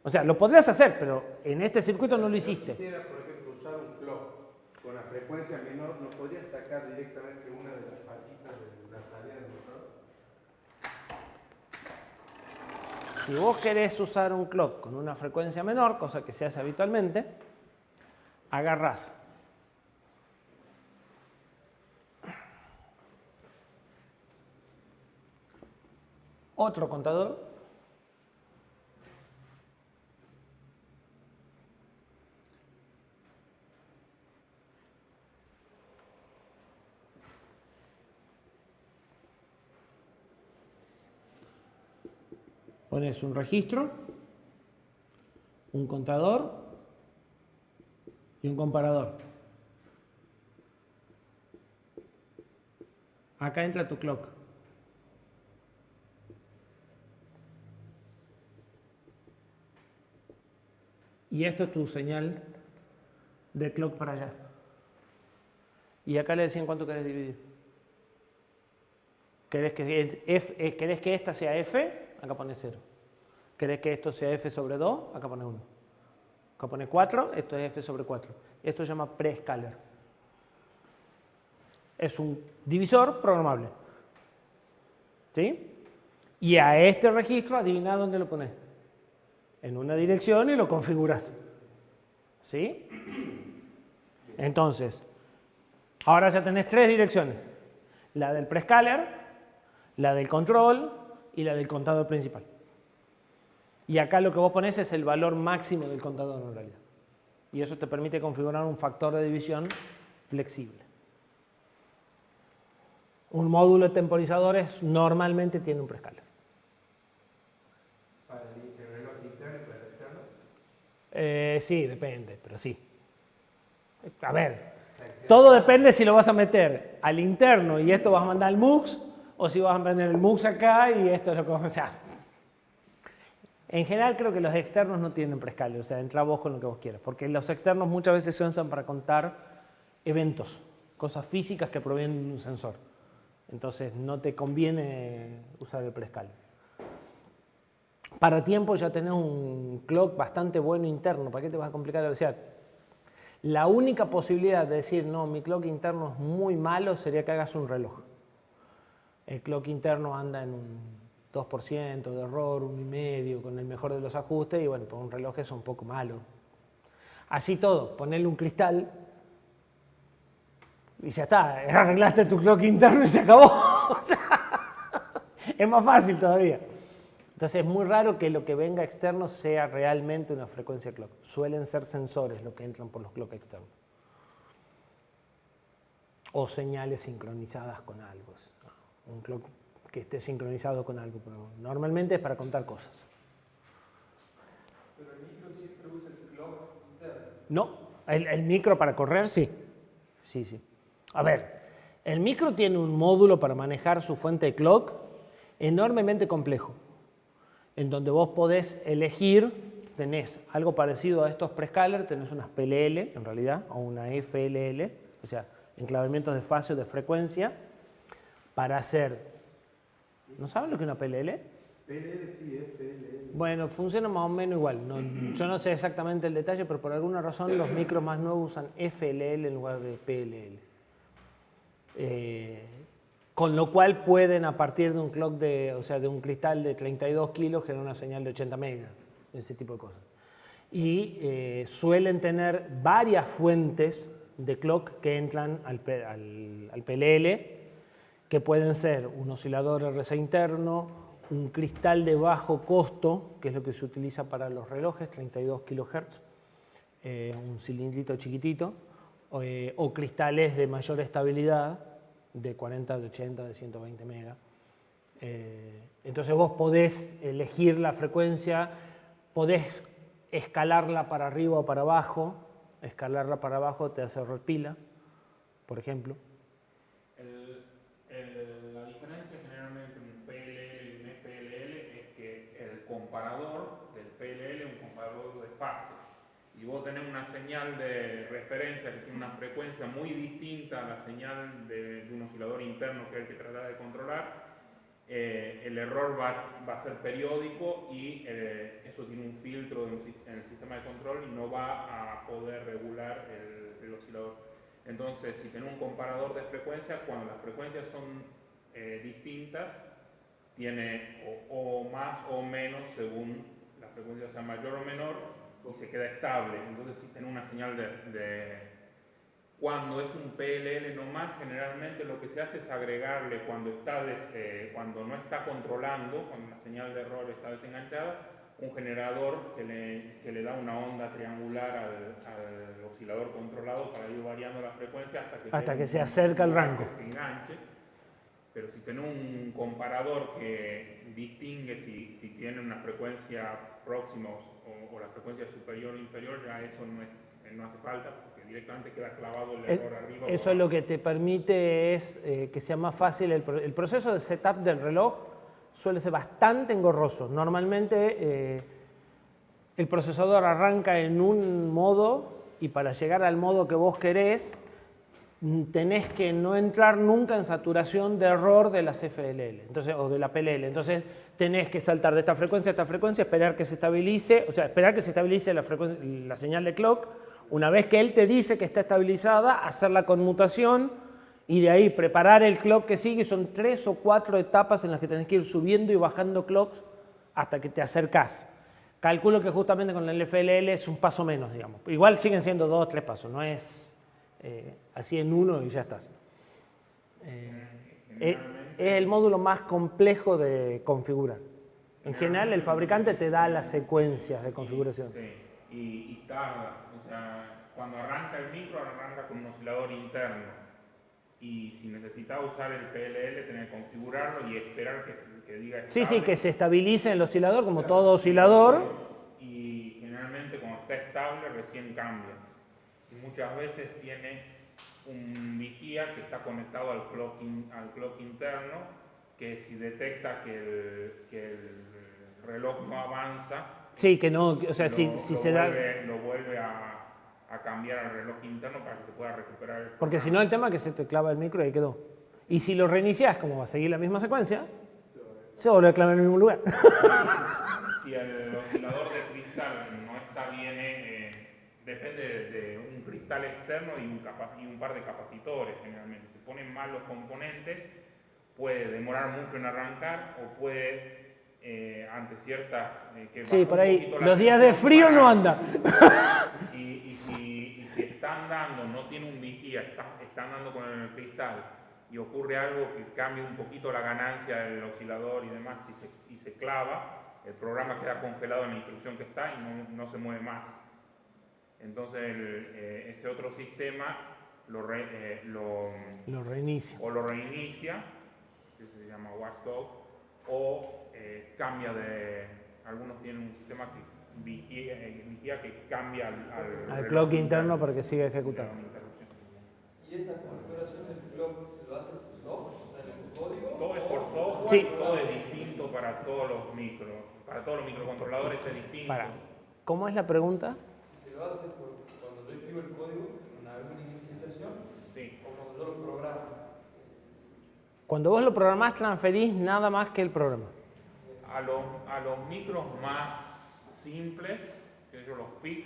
O sea, lo podrías hacer, pero en este circuito no lo hiciste. Si quisiera, por ejemplo, usar un clock con la frecuencia menor, ¿no podría sacar directamente una de las patitas de la salida del motor? Si vos querés usar un clock con una frecuencia menor, cosa que se hace habitualmente, agarrás otro contador, pones un registro, un contador y un comparador. Acá entra tu clock. Y esto es tu señal de clock para allá. Y acá le decían cuánto querés dividir. ¿Querés que esta sea F? Acá pones 0. ¿Querés que esto sea F sobre 2? Acá pones 1. Acá pones 4, esto es F sobre 4. Esto se llama prescaler. Es un divisor programable. ¿Sí? Y a este registro, adivina dónde lo pones. En una dirección y lo configuras. ¿Sí? Entonces, ahora ya tenés 3 direcciones. La del prescaler, la del control y la del contador principal. Y acá lo que vos pones es el valor máximo del contador en realidad. Y eso te permite configurar un factor de división flexible. Un módulo de temporizadores normalmente tiene un prescaler. ¿Para el reloj interno y para el externo? Sí, depende, pero sí. A ver, todo depende si lo vas a meter al interno y esto vas a mandar al MUX, o si vas a poner el MUX acá y esto es lo que vas a hacer. En general creo que los externos no tienen prescaler, o sea, entra vos con lo que vos quieras, porque los externos muchas veces se usan para contar eventos, cosas físicas que provienen de un sensor. Entonces no te conviene usar el prescaler. Para tiempo ya tenés un clock bastante bueno interno, ¿para qué te vas a complicar? O sea, la única posibilidad de decir, no, mi clock interno es muy malo, sería que hagas un reloj. El clock interno anda en un 2% de error, 1,5%, con el mejor de los ajustes, y bueno, pues un reloj es un poco malo. Así todo, ponerle un cristal y ya está, arreglaste tu clock interno y se acabó. O sea, es más fácil todavía. Entonces es muy raro que lo que venga externo sea realmente una frecuencia clock. Suelen ser sensores los que entran por los clock externos. O señales sincronizadas con algo. Un clock que esté sincronizado con algo, pero normalmente es para contar cosas. Pero el micro siempre usa el clock interno. No, el micro para correr sí. Sí. A ver, el micro tiene un módulo para manejar su fuente de clock enormemente complejo, en donde vos podés elegir, tenés algo parecido a estos prescaler, tenés unas PLL en realidad, o una FLL, o sea, enclavamientos de fase o de frecuencia, para hacer, ¿no saben lo que es una PLL? PLL sí, FLL. Bueno, funciona más o menos igual. Yo no sé exactamente el detalle, pero por alguna razón los micros más nuevos usan FLL en lugar de PLL. Con lo cual pueden, a partir de un clock de un cristal de 32 kilos, generar una señal de 80 megas, ese tipo de cosas. Y suelen tener varias fuentes de clock que entran al PLL, que pueden ser un oscilador RC interno, un cristal de bajo costo, que es lo que se utiliza para los relojes, 32 kHz, un cilindrito chiquitito, o cristales de mayor estabilidad, de 40, de 80, de 120 megas. Entonces vos podés elegir la frecuencia, podés escalarla para arriba o para abajo, escalarla para abajo te hace ahorrar pila, por ejemplo. La diferencia generalmente entre un PLL y un FLL es que el comparador del PLL es un comparador de fase. Y vos tenés una señal de referencia que tiene una frecuencia muy distinta a la señal de un oscilador interno que es el que tratás de controlar. El error va a ser periódico y eso tiene un filtro en el sistema de control y no va a poder regular el oscilador. Entonces, si tenés un comparador de frecuencias, cuando las frecuencias son distintas, tiene o más o menos según la frecuencia sea mayor o menor y se queda estable. Entonces, si tenés una señal cuando es un PLL nomás, generalmente lo que se hace es agregarle cuando no está controlando, cuando la señal de error está desenganchada, un generador que le da una onda triangular al oscilador controlado para ir variando la frecuencia hasta que se acerca al rango. Que se enganche. Pero si tenés un comparador que distingue si tiene una frecuencia próxima o la frecuencia superior o inferior, ya eso no hace falta, porque directamente queda clavado el error arriba. Eso lo que te permite es que sea más fácil el proceso de setup del reloj. Suele ser bastante engorroso. Normalmente el procesador arranca en un modo y para llegar al modo que vos querés tenés que no entrar nunca en saturación de error de las FLL, entonces, o de la PLL. Entonces tenés que saltar de esta frecuencia a esta frecuencia, esperar que se estabilice, o sea, esperar que se estabilice la señal de clock. Una vez que él te dice que está estabilizada, hacer la conmutación y de ahí preparar el clock que sigue. Son 3 o 4 etapas en las que tenés que ir subiendo y bajando clocks hasta que te acercás. Calculo que justamente con el FLL es un paso menos, digamos. Igual siguen siendo 2 o 3 pasos, no es así en uno y ya estás. Es el módulo más complejo de configurar. En general, el fabricante te da las secuencias de configuración. Sí, y tarda. O sea, cuando arranca el micro, arranca con un oscilador interno. Y si necesitas usar el PLL, tenés que configurarlo y esperar que diga estable. Sí, que se estabilice el oscilador, como todo oscilador. Y generalmente cuando está estable, recién cambia. Y muchas veces tiene un vigía que está conectado al clock interno, que si detecta que el reloj no avanza, sí, que no, o sea, lo vuelve a cambiar al reloj interno para que se pueda recuperar el programa. Porque si no, el tema es que se te clava el micro y ahí quedó. Y si lo reinicias, como va a seguir la misma secuencia, se vuelve a clavar en el mismo lugar. Si el oscilador de cristal no está bien, depende de un cristal externo y un par de capacitores generalmente. Si ponen mal los componentes, puede demorar mucho en arrancar o puede, ante ciertas... sí, por ahí, los días de frío no anda. Y si están dando, no tiene un vigía, están dando con el cristal y ocurre algo que cambie un poquito la ganancia del oscilador y demás y se clava, el programa queda congelado en la instrucción que está y no se mueve más. Entonces ese otro sistema lo reinicia. O lo reinicia, que se llama watchdog, o cambia de... Algunos tienen un sistema que vigía que cambia al clock interno para que siga ejecutando. ¿Y esa configuración del clock se lo hace por software? ¿En el código? Todo es por software, sí. Todo es distinto para todos los microcontroladores es distinto. ¿Cómo es la pregunta? ¿Se lo hace cuando yo escribo el código en alguna inicialización? Sí. ¿O cuando yo lo programo? Cuando vos lo programás, transferís nada más que el programa. A los micros más simples, que son los PIC,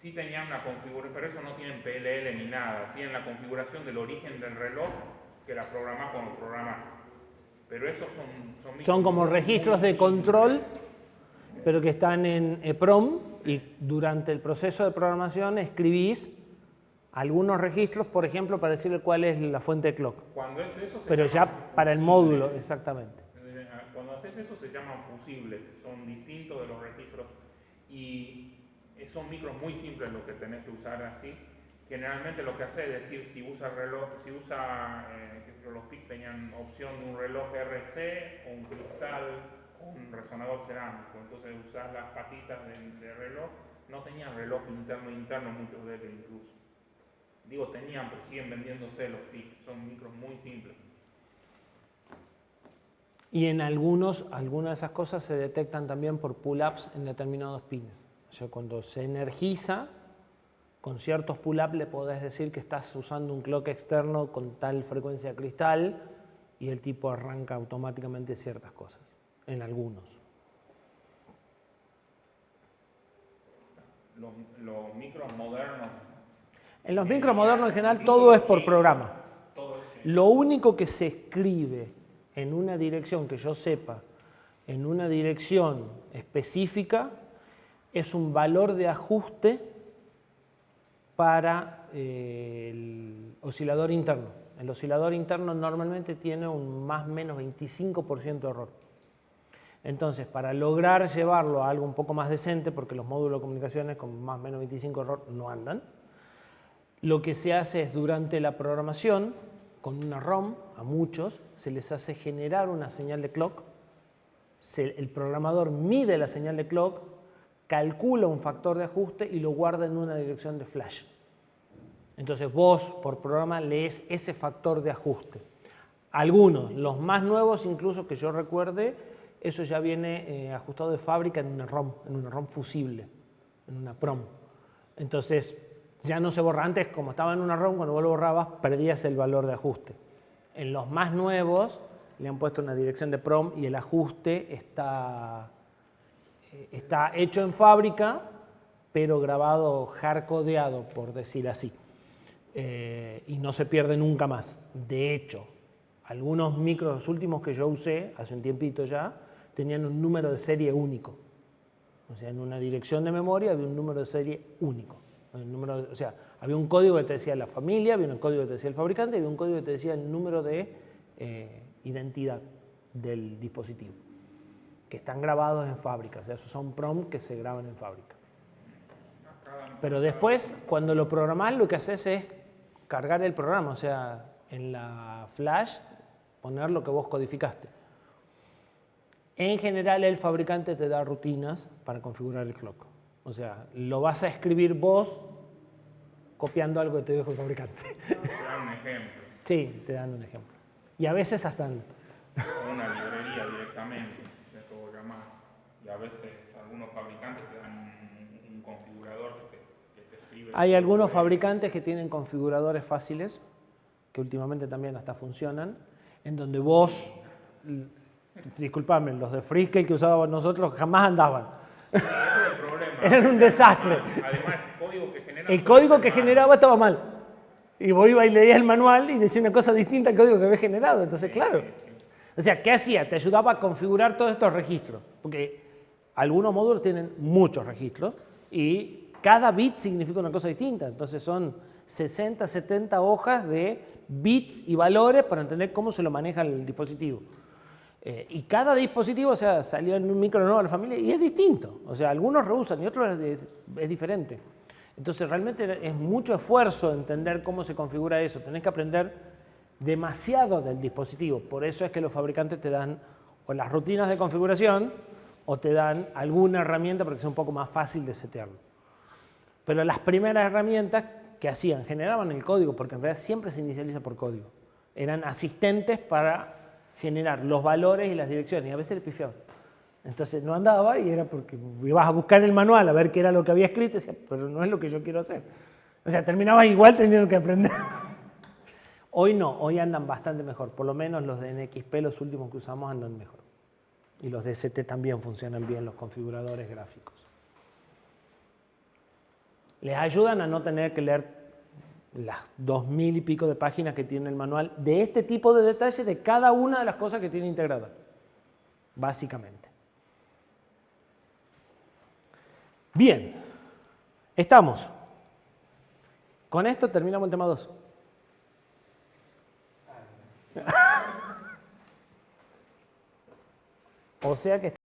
sí tenían una configuración, pero eso no tienen PLL ni nada, tienen la configuración del origen del reloj que la programás cuando lo programás. Pero esos son como registros de control, pero que están en EPROM y durante el proceso de programación escribís algunos registros, por ejemplo, para decirle cuál es la fuente de clock. Cuando es eso, pero ya para el módulo, exactamente. Cuando haces eso se llaman fusibles, son distintos de los registros y son micros muy simples los que tenés que usar así. Generalmente lo que hace es decir, si usa los PIC tenían opción de un reloj RC o un cristal o un resonador cerámico, entonces usás las patitas del reloj no tenían reloj interno muchos de ellos incluso. Digo tenían, pero siguen vendiéndose los PIC, son micros muy simples. Y en algunas de esas cosas se detectan también por pull-ups en determinados pines. O sea, cuando se energiza, con ciertos pull-ups le podés decir que estás usando un clock externo con tal frecuencia cristal y el tipo arranca automáticamente ciertas cosas, en algunos. Los micros modernos. En los micros modernos en general todo es por programa. Lo único que se escribe en una dirección, que yo sepa, en una dirección específica, es un valor de ajuste para el oscilador interno. El oscilador interno normalmente tiene un más o menos 25% de error. Entonces, para lograr llevarlo a algo un poco más decente, porque los módulos de comunicaciones con más o menos 25 error no andan, lo que se hace es durante la programación, con una ROM, a muchos, se les hace generar una señal de clock. El programador mide la señal de clock, calcula un factor de ajuste y lo guarda en una dirección de flash. Entonces vos, por programa, lees ese factor de ajuste. Algunos, los más nuevos incluso que yo recuerde, eso ya viene ajustado de fábrica en una ROM fusible, en una PROM. Entonces ya no se borra. Antes, como estaba en una ROM, cuando vos lo borrabas, perdías el valor de ajuste. En los más nuevos le han puesto una dirección de PROM y el ajuste está hecho en fábrica, pero grabado hardcodeado, por decir así. Y no se pierde nunca más. De hecho, algunos micros, los últimos que yo usé, hace un tiempito ya, tenían un número de serie único. O sea, en una dirección de memoria había un número de serie único. O sea, había un código que te decía la familia, había un código que te decía el fabricante y había un código que te decía el número de identidad del dispositivo, que están grabados en fábrica. O sea, esos son PROM que se graban en fábrica. Pero después, cuando lo programás, lo que haces es cargar el programa, o sea, en la flash, poner lo que vos codificaste. En general, el fabricante te da rutinas para configurar el clock. O sea, lo vas a escribir vos copiando algo que te dijo el fabricante. Te dan un ejemplo. Sí, te dan un ejemplo. Y a veces hasta O una librería directamente, de todo llamar. Y a veces algunos fabricantes te dan un configurador que te escribe. hay algunos fabricantes que tienen configuradores fáciles, que últimamente también hasta funcionan, en donde vos, disculpame, los de Freescale que usábamos nosotros jamás andaban. Ese es el problema. Era un desastre. Además, el código que generaba estaba mal. Y vos ibas y leías el manual y decía una cosa distinta al código que había generado. Entonces, claro. O sea, ¿qué hacía? Te ayudaba a configurar todos estos registros. Porque algunos módulos tienen muchos registros y cada bit significa una cosa distinta. Entonces son 60, 70 hojas de bits y valores para entender cómo se lo maneja el dispositivo. Y cada dispositivo, o sea, salió en un micro nuevo de la familia y es distinto. O sea, algunos reusan y otros es diferente. Entonces, realmente es mucho esfuerzo entender cómo se configura eso. Tenés que aprender demasiado del dispositivo. Por eso es que los fabricantes te dan o las rutinas de configuración o te dan alguna herramienta para que sea un poco más fácil de setearlo. Pero las primeras herramientas que hacían, generaban el código, porque en realidad siempre se inicializa por código. Eran asistentes para generar los valores y las direcciones, y a veces le pifiaban. Entonces no andaba y era porque ibas a buscar el manual a ver qué era lo que había escrito y decía, pero no es lo que yo quiero hacer. O sea, terminabas igual teniendo que aprender. Hoy no, hoy andan bastante mejor. Por lo menos los de NXP, los últimos que usamos, andan mejor. Y los de ST también funcionan bien, los configuradores gráficos. Les ayudan a no tener que leer las 2000 y pico de páginas que tiene el manual de este tipo de detalles de cada una de las cosas que tiene integrada, básicamente. Bien, estamos. Con esto terminamos el tema 2. O sea que